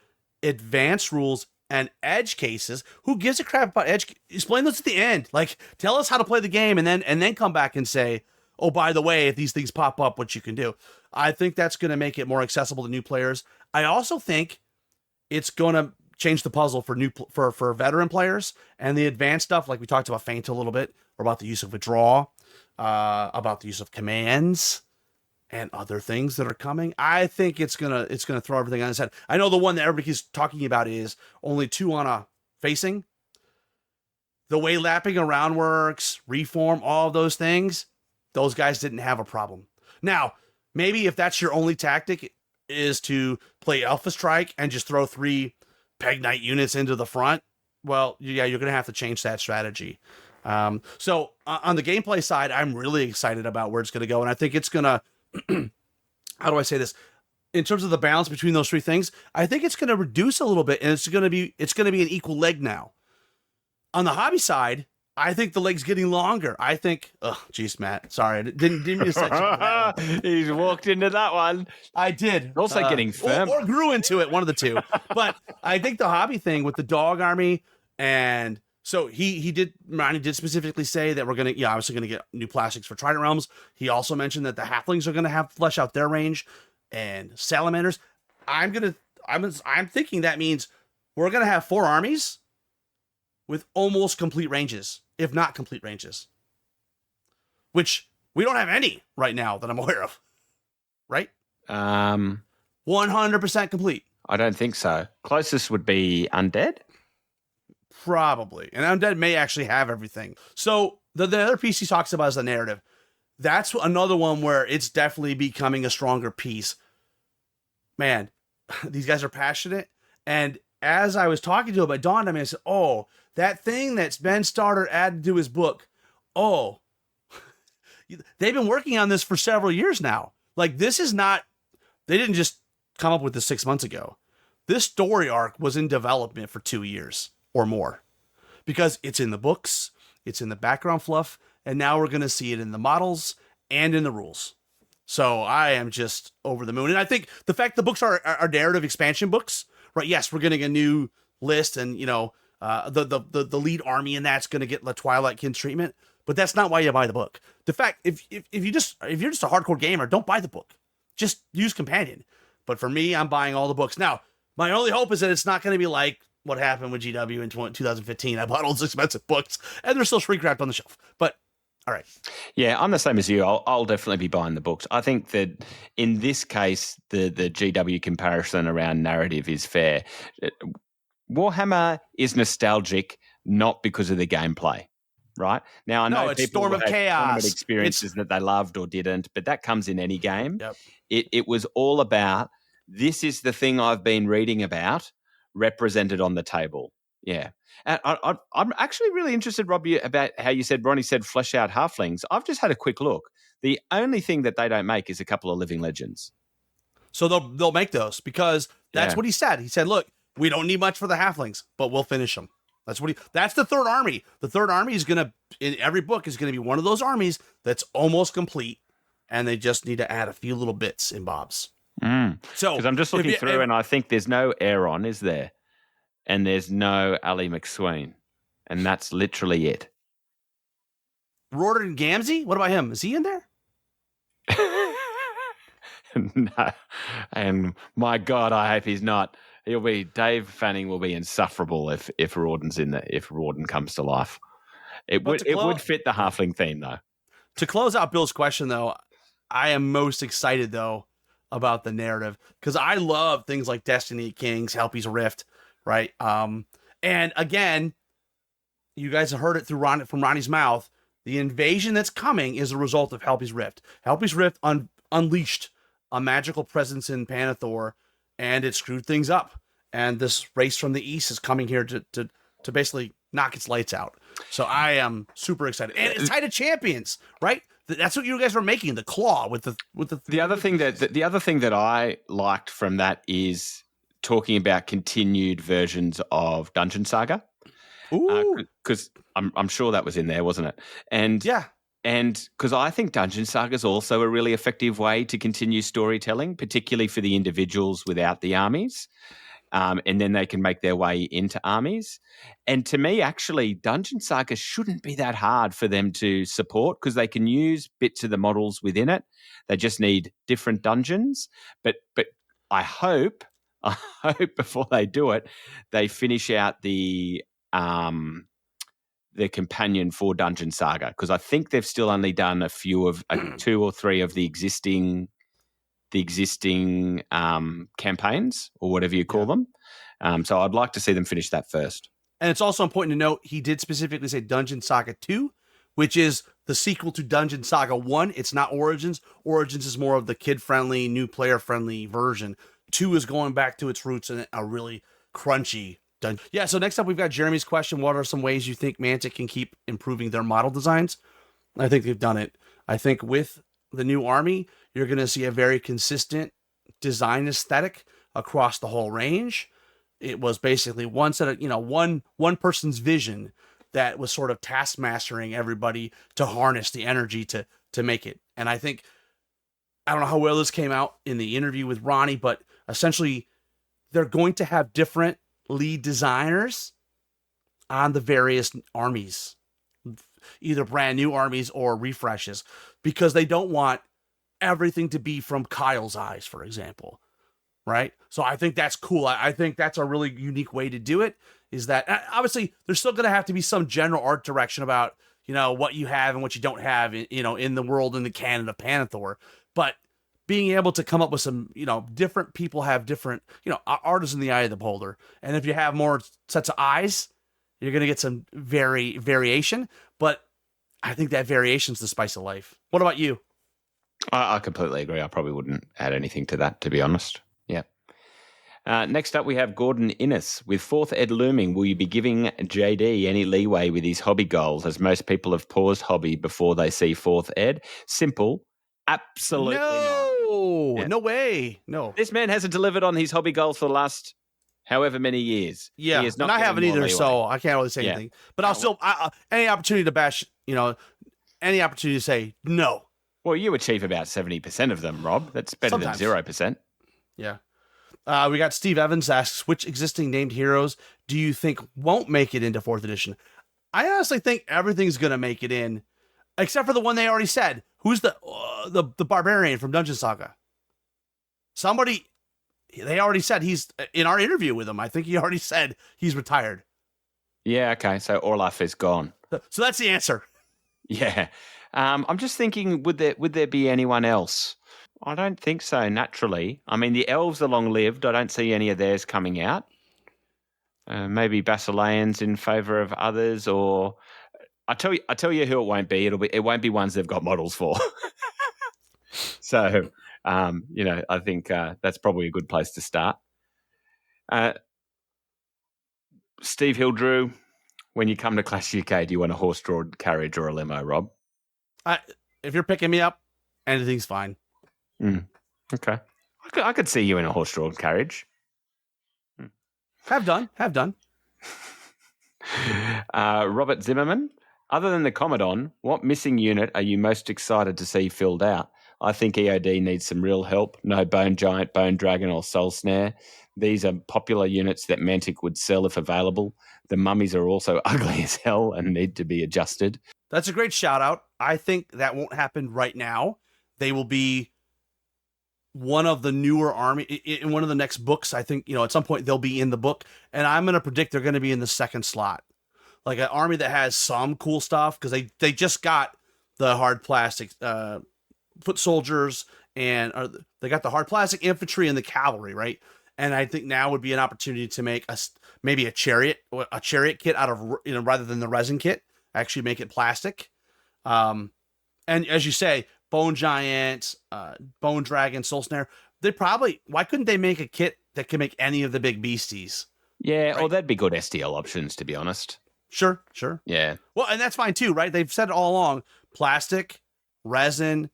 advanced rules, and edge cases, who gives a crap about edge? Explain those at the end. Like, tell us how to play the game, and then come back and say, oh, by the way, if these things pop up, what you can do. I think that's going to make it more accessible to new players. I also think it's going to change the puzzle for veteran players, and the advanced stuff, like we talked about feint a little bit, or about the use of withdraw, about the use of commands, and other things that are coming. I think it's gonna throw everything on its head. I know the one that everybody's talking about is only 2 on a facing. The way lapping around works, reform, all of those things, those guys didn't have a problem. Now, maybe if that's your only tactic is to play Alpha Strike and just throw 3 Peg Knight units into the front, well, yeah, you're gonna have to change that strategy. So on the gameplay side, I'm really excited about where it's gonna go, and I think it's gonna how do I say this? In terms of the balance between those 3 things, I think it's going to reduce a little bit, and it's going to be an equal leg now. On the hobby side, I think the leg's getting longer. I think, geez, Matt, sorry, I didn't mean to set you up. He's walked into that one. I did. Also getting firm. Or grew into it, one of the 2. But I think the hobby thing with the dog army, and so Ronnie did specifically say that we're going to, obviously going to get new plastics for Trident Realms. He also mentioned that the halflings are going to have flesh out their range, and salamanders. I'm thinking that means we're going to have 4 armies with almost complete ranges, if not complete ranges, which we don't have any right now that I'm aware of, right? 100% complete. I don't think so. Closest would be Undead. Probably. And Undead may actually have everything. So the other piece he talks about is the narrative. That's another one where it's definitely becoming a stronger piece. Man, these guys are passionate. And as I was talking to him, it dawned on me, I said, oh, that thing that Ben Starter added to his book. Oh, they've been working on this for several years now. Like, this is not, they didn't just come up with this 6 months ago. This story arc was in development for 2 years. Or more, because it's in the books, it's in the background fluff, and now we're going to see it in the models and in the rules. So I am just over the moon. And I think the fact the books are narrative expansion books, right? Yes, we're getting a new list, and the lead army in that's going to get the Twilight Kin treatment, but that's not why you buy the book. The fact, if you're just a hardcore gamer, don't buy the book. Just use Companion. But for me, I'm buying all the books. Now, my only hope is that it's not going to be like what happened with GW in 2015. I bought all those expensive books, and they're still shrink-wrapped on the shelf. But, all right. Yeah, I'm the same as you. I'll definitely be buying the books. I think that in this case, the GW comparison around narrative is fair. Warhammer is nostalgic, not because of the gameplay, right? Now, I know it's people Storm of Chaos experiences that they loved or didn't, but that comes in any game. Yep. It was all about, this is the thing I've been reading about, represented on the table. Yeah. And I'm actually really interested, Rob, about how you said, Ronnie said, flesh out halflings. I've just had a quick look. The only thing that they don't make is a couple of living legends. So they'll make those, because that's what he said. He said, look, we don't need much for the halflings, but we'll finish them. That's the third army. The third army is going to, in every book, is going to be one of those armies that's almost complete, and they just need to add a few little bits and bobs. So, because I'm just looking through, and I think there's no Aeron, is there? And there's no Ali McSween, and that's literally it. Rordan Gamzee? What about him? Is he in there? No. And my God, I hope he's not. Dave Fanning will be insufferable if Rawdon's in there, if Rawdon comes to life. It would fit the halfling theme, though. To close out Bill's question, though, I am most excited, though, about the narrative because I love things like Destiny Kings, Helpy's Rift, right? And again, you guys have heard it from Ronnie's mouth. The invasion that's coming is a result of Helpy's Rift. Helpy's Rift unleashed a magical presence in Panathor, and it screwed things up. And this race from the east is coming here to basically knock its lights out. So I am super excited. And it's Tide of Champions, right? That's what you guys were making, the claw with the other thing that I liked from that is talking about continued versions of Dungeon Saga. Because I'm sure that was in there, wasn't it? And yeah. And because I think Dungeon Saga is also a really effective way to continue storytelling, particularly for the individuals without the armies. And then they can make their way into armies. And to me, actually, Dungeon Saga shouldn't be that hard for them to support because they can use bits of the models within it. They just need different dungeons. But I hope before they do it, they finish out the companion for Dungeon Saga, because I think they've still only done a few of 2 or 3 of the existing campaigns or whatever you call them. So I'd like to see them finish that first. And it's also important to note he did specifically say Dungeon Saga 2, which is the sequel to Dungeon Saga 1. It's not Origins. Origins is more of the kid-friendly, new player-friendly version. 2 is going back to its roots in a really crunchy dungeon. Yeah, so next up we've got Jeremy's question. What are some ways you think Mantic can keep improving their model designs? I think they've done it. I think with the new army, you're going to see a very consistent design aesthetic across the whole range. It was basically one set of, one person's vision that was sort of task mastering everybody to harness the energy to make it. And I think, I don't know how well this came out in the interview with Ronnie, but essentially they're going to have different lead designers on the various armies, either brand new armies or refreshes, because they don't want everything to be from Kyle's eyes, for example. Right. So I think that's cool. I think that's a really unique way to do it, is that obviously there's still going to have to be some general art direction about, what you have and what you don't have, in the world, in the canon of Panathor. But being able to come up with some, different people have different, art is in the eye of the beholder. And if you have more sets of eyes, you're going to get some variation. But I think that variation is the spice of life. What about you? I completely agree. I probably wouldn't add anything to that, to be honest. Yeah. Next up, we have Gordon Innes. With 4th Ed looming, will you be giving JD any leeway with his hobby goals, as most people have paused hobby before they see 4th Ed? Simple. Absolutely not. Yeah. No way. No. This man hasn't delivered on his hobby goals for the last however many years. Yeah, and I haven't either, so I can't really say anything. But I'll still, any opportunity to bash, any opportunity to say no. Well, you achieve about 70% of them, Rob. That's better than 0%. Yeah. We got Steve Evans asks, which existing named heroes do you think won't make it into 4th edition? I honestly think everything's going to make it in, except for the one they already said. Who's the barbarian from Dungeon Saga? Somebody, they already said he's, in our interview with him, I think he already said he's retired. Yeah, okay. So Orlaf is gone. So that's the answer. Yeah. I'm just thinking, would there be anyone else? I don't think so, naturally. I mean, the elves are long-lived. I don't see any of theirs coming out. Maybe Basileans in favour of others, or I tell you who it won't be. It won't be ones they've got models for. So, I think that's probably a good place to start. Steve Hildrew, when you come to Clash UK, do you want a horse-drawn carriage or a limo, Rob? If you're picking me up, anything's fine. Okay. I could see you in a horse-drawn carriage. Have done. Robert Zimmerman, other than the Commodon, what missing unit are you most excited to see filled out? I think EOD needs some real help. No Bone Giant, Bone Dragon, or Soul Snare. These are popular units that Mantic would sell if available. The mummies are also ugly as hell and need to be adjusted. That's a great shout out. I think that won't happen right now. They will be one of the newer army in one of the next books. I think, at some point they'll be in the book, and I'm going to predict they're going to be in the second slot. Like an army that has some cool stuff, because they just got the hard plastic foot soldiers, and they got the hard plastic infantry and the cavalry, right? And I think now would be an opportunity to make maybe a chariot kit out of, rather than the resin kit, actually make it plastic. And as you say, Bone Giant, Bone Dragon, Soul Snare, why couldn't they make a kit that can make any of the big beasties? Yeah, right? or that'd be good STL options, to be honest. Sure. Yeah. Well, and that's fine too, right? They've said it all along, plastic, resin,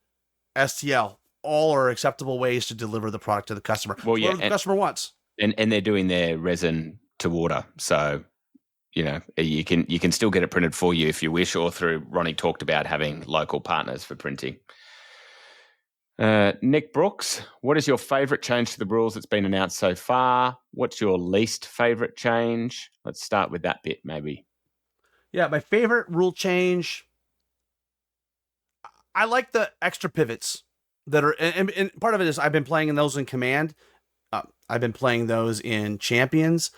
STL, all are acceptable ways to deliver the product to the customer. Well, yeah, whatever the customer wants. And they're doing their resin to order, so you can still get it printed for you if you wish, or through Ronnie talked about having local partners for printing. Nick Brooks, what is your favourite change to the rules that's been announced so far? What's your least favourite change? Let's start with that bit, maybe. Yeah, my favorite rule change, I like the extra pivots that are, and part of it is I've been playing those in Command. I've been playing those in Champions.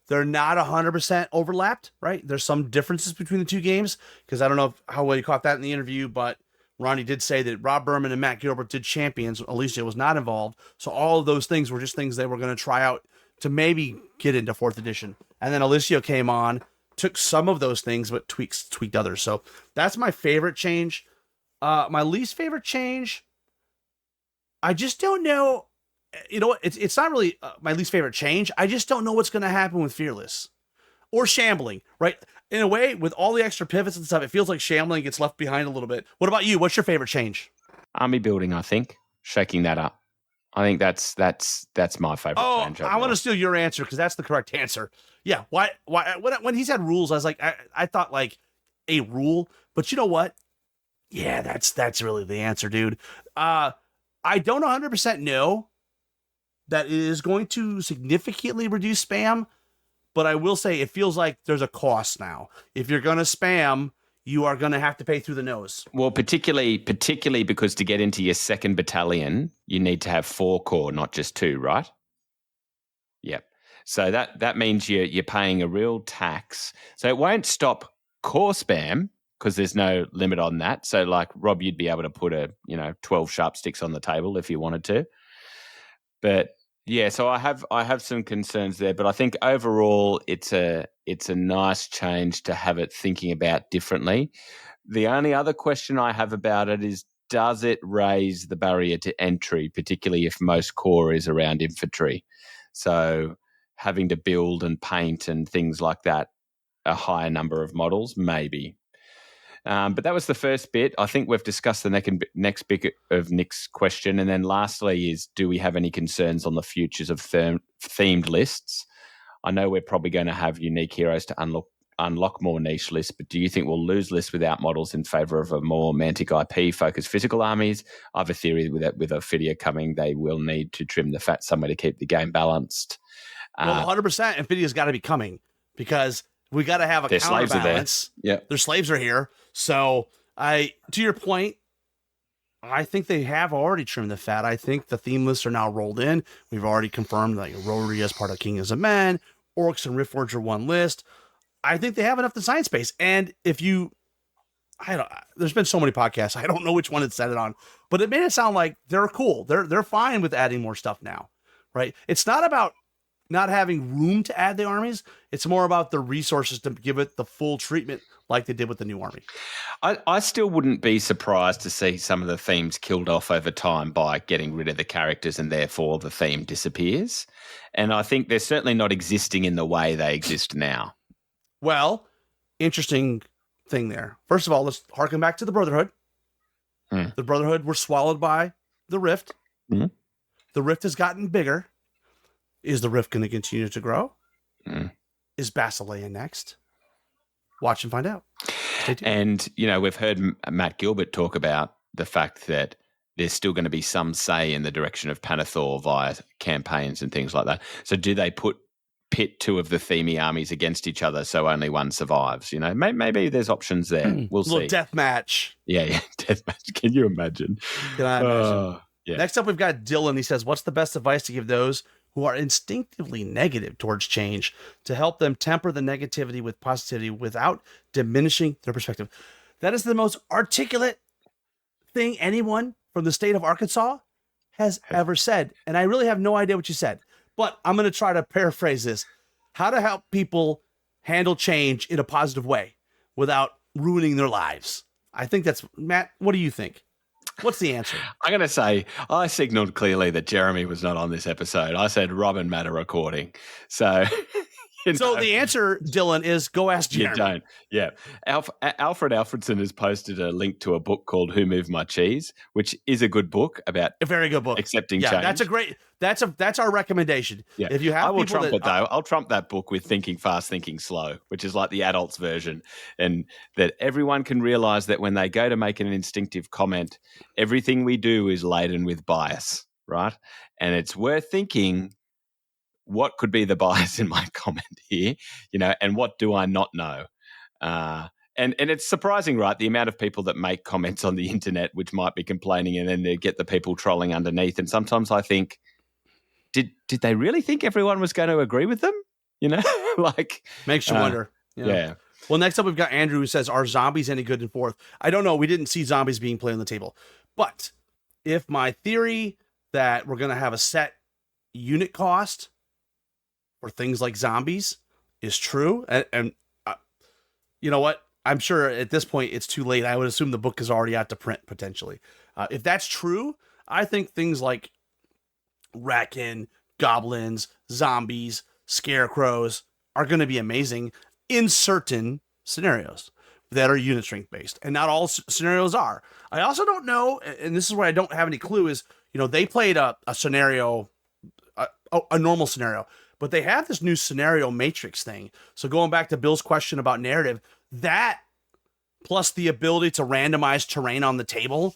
They're not 100% overlapped, right? There's some differences between the two games, because I don't know how well you caught that in the interview, but Ronnie did say that Rob Berman and Matt Gilbert did Champions. Alicia was not involved. So all of those things were just things they were going to try out to maybe get into 4th edition. And then Alicia came on, took some of those things, but tweaked others. So that's my favorite change. My least favorite change, I just don't know. You know what? It's not really my least favorite change. I just don't know what's going to happen with Fearless or Shambling, right? In a way, with all the extra pivots and stuff, it feels like Shambling gets left behind a little bit. What about you? What's your favorite change? Army building, I think. Shaking that up. I think that's my favorite change. I want to steal your answer because that's the correct answer. Yeah. Why? When he said rules, I was like, I thought like a rule, but you know what? Yeah, that's really the answer, dude. I don't 100% know that it is going to significantly reduce spam, but I will say it feels like there's a cost now. If you're going to spam, you are going to have to pay through the nose. Well, particularly because to get into your 2nd battalion, you need to have 4 core, not just 2, right? Yep. So that means you're paying a real tax. So it won't stop core spam because there's no limit on that. So like Rob, you'd be able to put 12 sharp sticks on the table if you wanted to. But yeah, so I have some concerns there, but I think overall it's a nice change to have it thinking about differently. The only other question I have about it is, does it raise the barrier to entry, particularly if most core is around infantry? So having to build and paint and things like that, a higher number of models, maybe. But that was the first bit. I think we've discussed the next bit of Nick's question. And then lastly is, do we have any concerns on the futures of themed lists? I know we're probably going to have unique heroes to unlock more niche lists, but do you think we'll lose lists without models in favour of a more Mantic IP-focused physical armies? I have a theory that with Ophidia coming, they will need to trim the fat somewhere to keep the game balanced. Well, 100% Ophidia's got to be coming because we got to have a counterbalance. Yeah, their slaves are here. So to your point, I think they have already trimmed the fat. I think the theme lists are now rolled in. We've already confirmed like Rotary as part of Kings of Men, Orcs and Riftforge are one list. I think they have enough design space. And there's been so many podcasts. I don't know which one it said it on, but it made it sound like they're cool. They're fine with adding more stuff now, right? It's not about not having room to add the armies. It's more about the resources to give it the full treatment like they did with the new army. I still wouldn't be surprised to see some of the themes killed off over time by getting rid of the characters and therefore the theme disappears. And I think they're certainly not existing in the way they exist now. Well, interesting thing there. First of all, let's harken back to the Brotherhood. The Brotherhood were swallowed by the Rift. Mm. The Rift has gotten bigger. Is the Rift going to continue to grow? Is Basileia next? Watch and find out. Stay tuned. And, we've heard Matt Gilbert talk about the fact that there's still going to be some say in the direction of Panathor via campaigns and things like that. So do they pit 2 of the themey armies against each other so only one survives? Maybe there's options there. We'll see. Little death match. Yeah, death match. Can you imagine? Can I imagine? Yeah. Next up, we've got Dylan. He says, what's the best advice to give those who are instinctively negative towards change to help them temper the negativity with positivity without diminishing their perspective? That is the most articulate thing anyone from the state of Arkansas has ever said. And I really have no idea what you said. But I'm going to try to paraphrase this. How to help people handle change in a positive way without ruining their lives. I think that's, Matt, what do you think? What's the answer? I'm going to say I signaled clearly that Jeremy was not on this episode. I said Rob and Matt are recording. So, so the answer, Dylan, is go ask Jeremy. You don't. Yeah. Alfred Alfredson has posted a link to a book called Who Moved My Cheese, which is a good book about a very good book. Accepting change. That's that's our recommendation. Yeah. If you have I will trump it though. I'll trump that book with Thinking Fast, Thinking Slow, which is like the adults version, and that everyone can realize that when they go to make an instinctive comment, everything we do is laden with bias, right? And it's worth thinking, what could be the bias in my comment here, and what do I not know? And it's surprising, right? The amount of people that make comments on the internet, which might be complaining, and then they get the people trolling underneath. And sometimes I think, did they really think everyone was going to agree with them? Like makes you wonder. Yeah. Well, next up we've got Andrew who says, "Are zombies any good in fourth?" I don't know. We didn't see zombies being played on the table, but if my theory that we're going to have a set unit cost for things like zombies is true, and you know what? I'm sure at this point it's too late. I would assume the book is already out to print potentially. If that's true, I think things like Ratkin, goblins, zombies, scarecrows are going to be amazing in certain scenarios that are unit strength based, and not all scenarios are. I also don't know, and this is where I don't have any clue, is they played a scenario, a normal scenario, but they have this new scenario matrix thing. So going back to Bill's question about narrative, that plus the ability to randomize terrain on the table,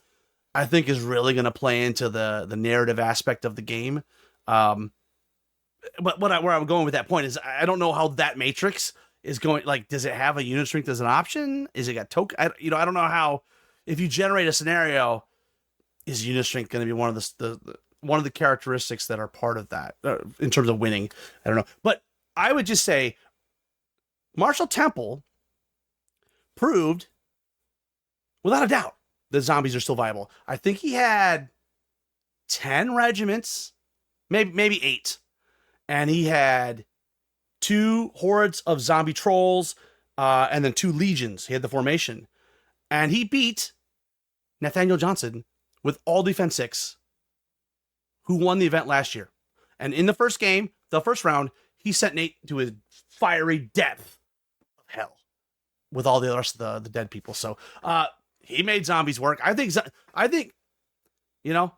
I think is really going to play into the narrative aspect of the game. But where I'm going with that point is I don't know how that matrix is going. Like, does it have a unit strength as an option? Is it got token? I don't know how. If you generate a scenario, is unit strength going to be one of the characteristics that are part of that in terms of winning? I don't know, but I would just say Marshall Temple proved without a doubt that zombies are still viable. I think he had 10 regiments, maybe 8. And he had 2 hordes of zombie trolls, and then 2 legions. He had the formation. And he beat Nathaniel Johnson with all defense 6, who won the event last year. And in the first game, the first round, he sent Nate to a fiery depth of hell with all the rest of the dead people. So he made zombies work. I think, I don't know,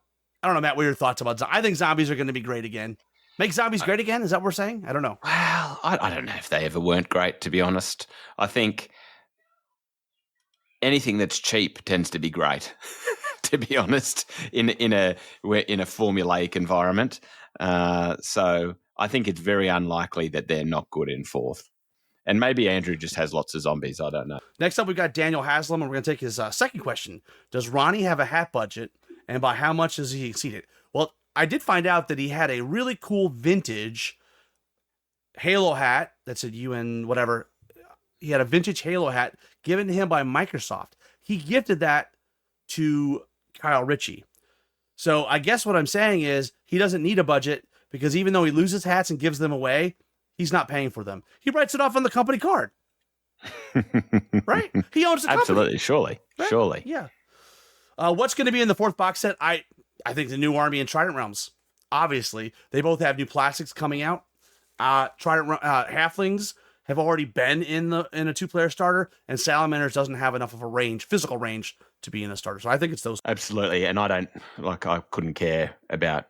Matt, what are your thoughts about zombies? I think zombies are going to be great again. Make zombies great again? Is that what we're saying? I don't know. Well, I don't know if they ever weren't great, to be honest. I think anything that's cheap tends to be great, to be honest, in a formulaic environment. So I think it's very unlikely that they're not good in fourth. And maybe Andrew just has lots of zombies. I don't know. Next up, we've got Daniel Haslam, and we're going to take his second question. Does Ronnie have a hat budget, and by how much does he exceed it? Well, I did find out that he had a really cool vintage Halo hat that said UN whatever. He had a vintage Halo hat given to him by Microsoft. He gifted that to Kyle Ritchie. So I guess what I'm saying is he doesn't need a budget, because even though he loses hats and gives them away, he's not paying for them. He writes it off on the company card. Right? He owns the company. Absolutely. Surely. Right? Surely. Yeah. What's going to be in the fourth box set? I think the new Army and Trident Realms. Obviously, they both have new plastics coming out. Trident Halflings have already been in a 2-player starter, and Salamanders doesn't have enough of a physical range to be in a starter. So I think it's those. Absolutely, and I couldn't care about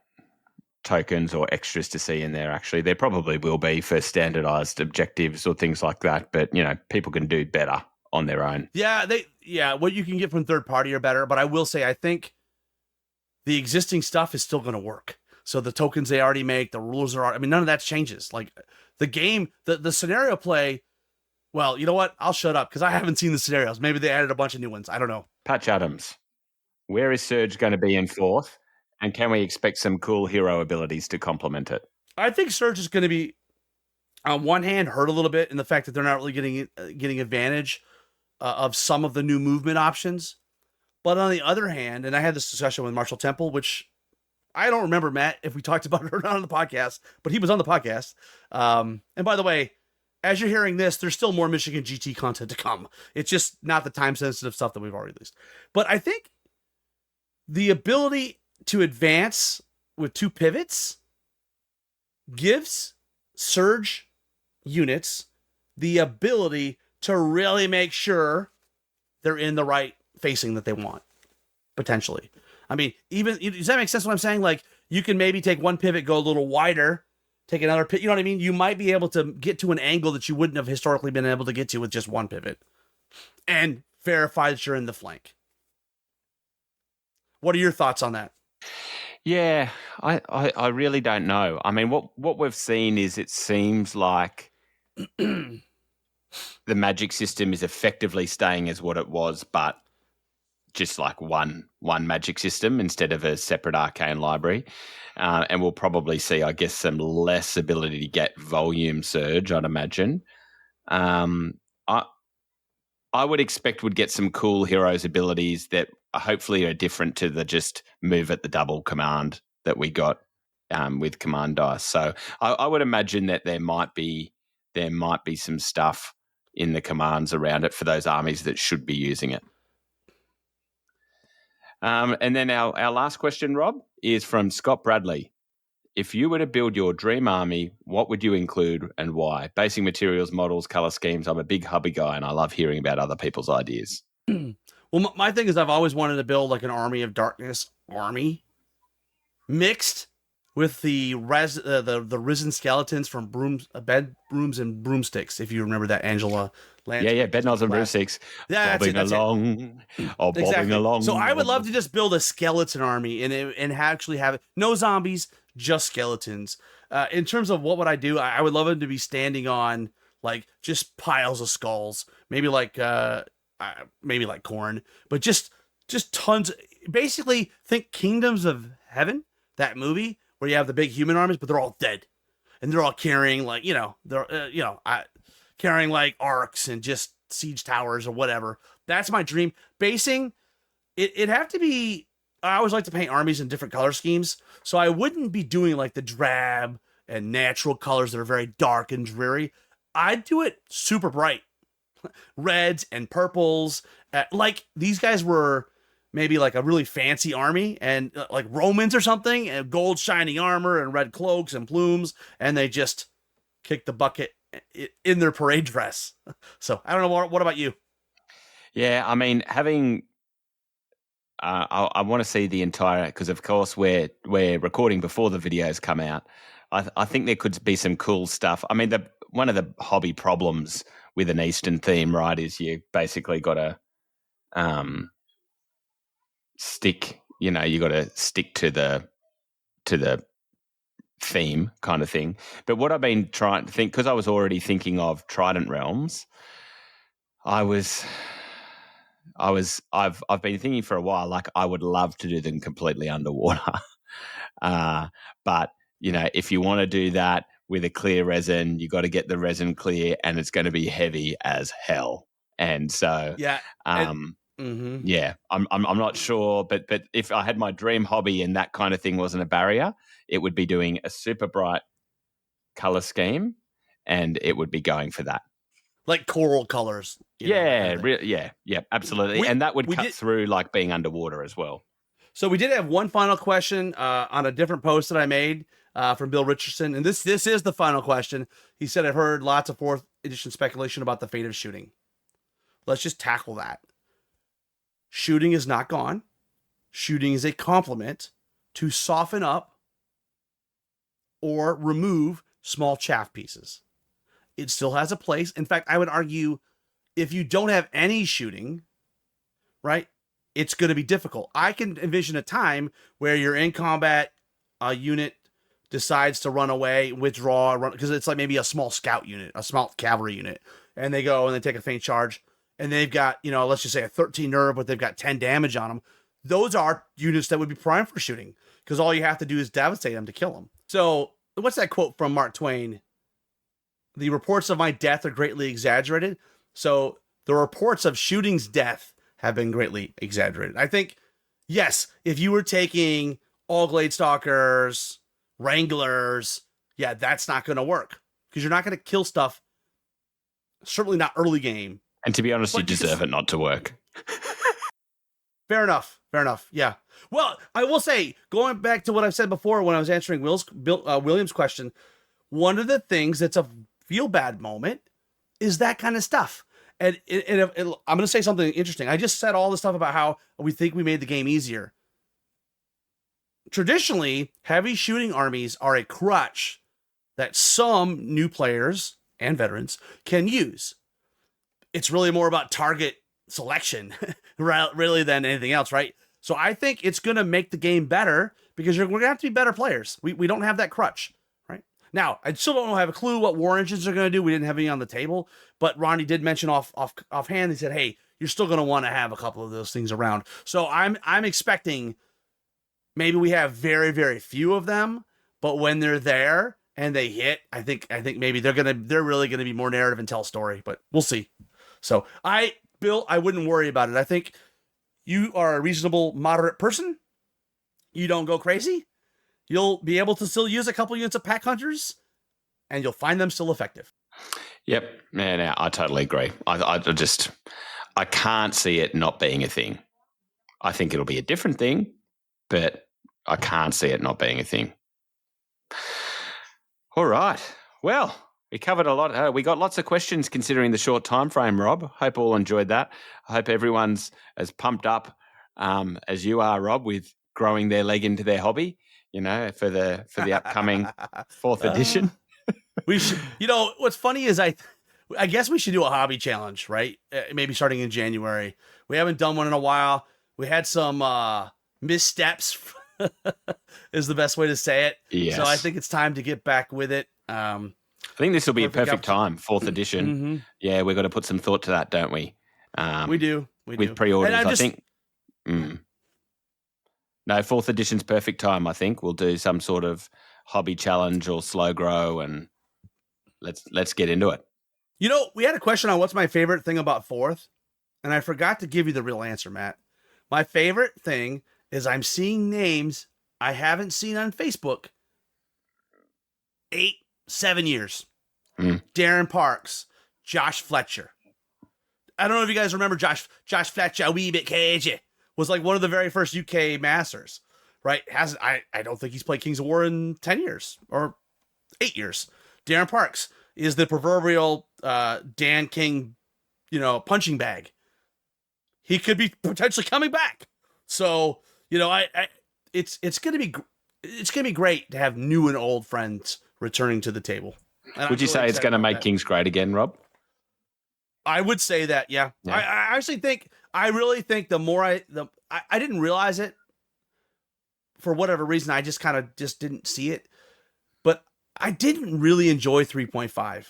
tokens or extras to see in there. Actually, there probably will be for standardized objectives or things like that, but people can do better on their own. Yeah, what you can get from third party are better, but I will say I think the existing stuff is still going to work. So the tokens they already make, the rules none of that changes. Like the game, the scenario play, well, you know what? I'll shut up because I haven't seen the scenarios. Maybe they added a bunch of new ones. I don't know. Patch Adams, where is Surge going to be in fourth? And can we expect some cool hero abilities to complement it? I think Surge is going to be, on one hand, hurt a little bit in the fact that they're not really getting advantage of some of the new movement options. But on the other hand, and I had this discussion with Marshall Temple, which I don't remember, Matt, if we talked about it or not on the podcast, but he was on the podcast. And by the way, as you're hearing this, there's still more Michigan GT content to come. It's just not the time-sensitive stuff that we've already released. But I think the ability to advance with 2 pivots gives Surge units the ability to really make sure they're in the right facing that they want, potentially. I mean, even, does that make sense what I'm saying? Like, you can maybe take one pivot, go a little wider, take another pivot, you know what I mean? You might be able to get to an angle that you wouldn't have historically been able to get to with just one pivot and verify that you're in the flank. What are your thoughts on that? Yeah, I really don't know. I mean, what we've seen is it seems like the magic system is effectively staying as what it was, but just like one magic system instead of a separate arcane library. And we'll probably see, I guess, some less ability to get volume surge, I'd imagine. I would expect we'd get some cool heroes abilities that hopefully are different to the just move at the double command that we got with command dice. So I would imagine that there might be some stuff in the commands around it for those armies that should be using it. And then our last question, Rob, is from Scott Bradley. If you were to build your dream army, what would you include and why? Basic materials, models, color schemes. I'm a big hobby guy and I love hearing about other people's ideas. Well, my thing is I've always wanted to build like an Army of Darkness army mixed with the risen skeletons from bed brooms and broomsticks. If you remember that Angela Lansbury. Yeah, bed knobs and broomsticks. Yeah, bobbing along. Oh, bobbing exactly. along. So I would love to just build a skeleton army and actually have it. No zombies, just skeletons. In terms of what would I do, I would love them to be standing on like just piles of skulls, maybe like corn, but just tons. Basically, think Kingdoms of Heaven, that movie where you have the big human armies, but they're all dead, and they're all carrying like carrying like arcs and just siege towers or whatever. That's my dream. Basing it'd have to be. I always like to paint armies in different color schemes, so I wouldn't be doing like the drab and natural colors that are very dark and dreary. I'd do it super bright, reds and purples. Like these guys were maybe like a really fancy army and like Romans or something, and gold shining armor and red cloaks and plumes, and they just kick the bucket in their parade dress. So I don't know. What about you? Yeah, I mean, having I want to see the entire, because of course we're recording before the videos come out. I think there could be some cool stuff. I mean, one of the hobby problems with an Eastern theme, right, is you basically got to stick. You got to stick to the theme kind of thing. But what I've been trying to think, because I was already thinking of Trident Realms, I've been thinking for a while, like I would love to do them completely underwater. But if you want to do that with a clear resin, you got to get the resin clear, and it's going to be heavy as hell. And so, yeah, yeah, I'm not sure, but if I had my dream hobby and that kind of thing wasn't a barrier, it would be doing a super bright color scheme, and it would be going for that. Like coral colors. Yeah, absolutely. And that would cut through like being underwater as well. So we did have one final question on a different post that I made from Bill Richardson. And this is the final question. He said, I've heard lots of 4th edition speculation about the fate of shooting. Let's just tackle that. Shooting is not gone. Shooting is a complement to soften up or remove small chaff pieces. It still has a place. In fact, I would argue if you don't have any shooting, right, it's going to be difficult. I can envision a time where you're in combat, a unit decides to run away, withdraw, run, because it's like maybe a small scout unit, a small cavalry unit, and they go and they take a feint charge, and they've got, let's just say a 13 nerve, but they've got 10 damage on them. Those are units that would be primed for shooting, because all you have to do is devastate them to kill them. So what's that quote from Mark Twain? The reports of my death are greatly exaggerated. So the reports of shooting's death have been greatly exaggerated. I think, yes, if you were taking all Glade Stalkers, Wranglers, yeah, that's not going to work because you're not going to kill stuff. Certainly not early game. And to be honest, you But deserve it not to work. Fair enough. Yeah. Well, I will say, going back to what I've said before when I was answering William's question, one of the things that's a feel bad moment is that kind of stuff. And I'm going to say something interesting. I just said all this stuff about how we think we made the game easier. Traditionally, heavy shooting armies are a crutch that some new players and veterans can use. It's really more about target selection really than anything else, right? So I think it's going to make the game better because we're going to have to be better players. We don't have that crutch, right? Now, I still don't have a clue what war engines are going to do. We didn't have any on the table, but Ronnie did mention offhand. He said, hey, you're still going to want to have a couple of those things around. So I'm expecting maybe we have very, very few of them, but when they're there and they hit, I think maybe they're really going to be more narrative and tell story, but we'll see. So Bill, I wouldn't worry about it. I think you are a reasonable, moderate person. You don't go crazy. You'll be able to still use a couple units of pack hunters, and you'll find them still effective. Yep, man, I totally agree. I can't see it not being a thing. I think it'll be a different thing, but I can't see it not being a thing. All right. Well, we covered a lot. We got lots of questions considering the short time frame, Rob. Hope all enjoyed that. I hope everyone's as pumped up as you are, Rob, with growing their leg into their hobby, for the upcoming 4th edition. We should, what's funny is I guess we should do a hobby challenge, right? Maybe starting in January. We haven't done one in a while. We had some missteps is the best way to say it. Yes. So I think it's time to get back with it. I think this will be a perfect time, 4th edition. Mm-hmm. Yeah, we've got to put some thought to that, don't we? We do. With pre-orders, I think. No, 4th edition's perfect time, I think. We'll do some sort of hobby challenge or slow grow, and let's get into it. We had a question on what's my favorite thing about 4th, and I forgot to give you the real answer, Matt. My favorite thing is I'm seeing names I haven't seen on Facebook 7 years. Darren Parks, Josh Fletcher. I don't know if you guys remember Josh Fletcher, a wee bit cagey. Was like one of the very first UK masters, right? I don't think he's played Kings of War in 10 years or 8 years. Darren Parks is the proverbial Dan King, punching bag. He could be potentially coming back. So, it's going to be great to have new and old friends returning to the table. Would you say it's going to make Kings great again, Rob? I would say that, yeah. I actually really think the more I didn't realize it for whatever reason. I just didn't see it, but I didn't really enjoy 3.5.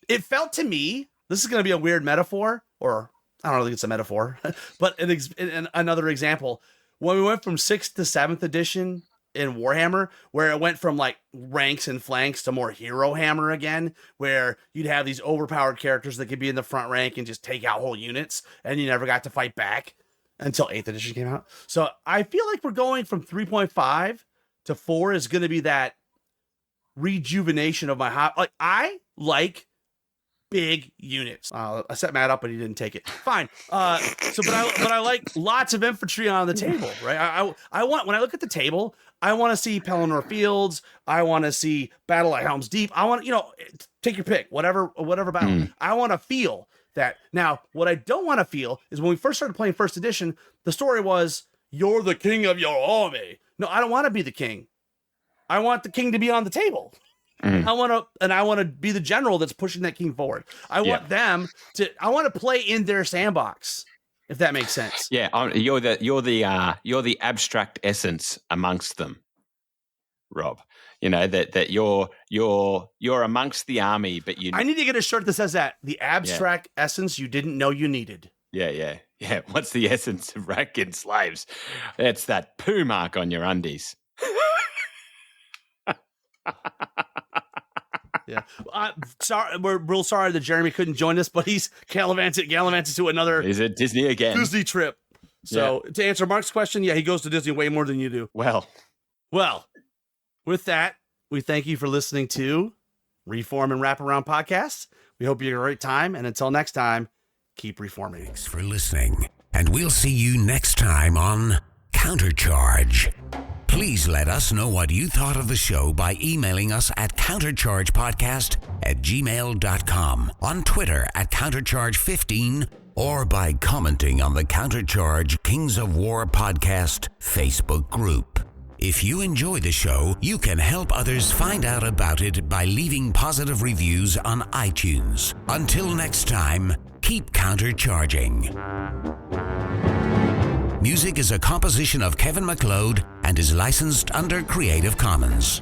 It felt to me, this is going to be a weird metaphor, or I don't think it's a metaphor, but another example, when we went from 6th to 7th edition in Warhammer, where it went from like ranks and flanks to more hero hammer again, where you'd have these overpowered characters that could be in the front rank and just take out whole units, and you never got to fight back until 8th edition came out. So I feel like we're going from 3.5 to 4 is going to be that rejuvenation of my hobby. Like, I like big units. I set Matt up, but he didn't take it. Fine. But I like lots of infantry on the table, right? I want, when I look at the table, I want to see Pelennor Fields. I want to see Battle at Helm's Deep. I want, take your pick, whatever battle. I want to feel that. Now, what I don't want to feel is when we first started playing 1st edition, the story was, you're the king of your army. No, I don't want to be the king. I want the king to be on the table. I want to be the general that's pushing that king forward. I want them to. I want to play in their sandbox, if that makes sense. Yeah, you're the abstract essence amongst them, Rob. That you're amongst the army, but I need to get a shirt that says that, the abstract essence you didn't know you needed. Yeah. What's the essence of Ratkin slaves? It's that poo mark on your undies. Yeah. Sorry, we're real sorry that Jeremy couldn't join us, but he's gallivanted to another He's at Disney again. Disney trip. So to answer Mark's question, yeah, he goes to Disney way more than you do. Well, with that, we thank you for listening to Reform and Wraparound Podcast. We hope you had a great time. And until next time, keep reforming. Thanks for listening. And we'll see you next time on Countercharge. Please let us know what you thought of the show by emailing us at counterchargepodcast@gmail.com, on Twitter at countercharge15, or by commenting on the Countercharge Kings of War podcast Facebook group. If you enjoy the show, you can help others find out about it by leaving positive reviews on iTunes. Until next time, keep countercharging. Music is a composition of Kevin MacLeod and is licensed under Creative Commons.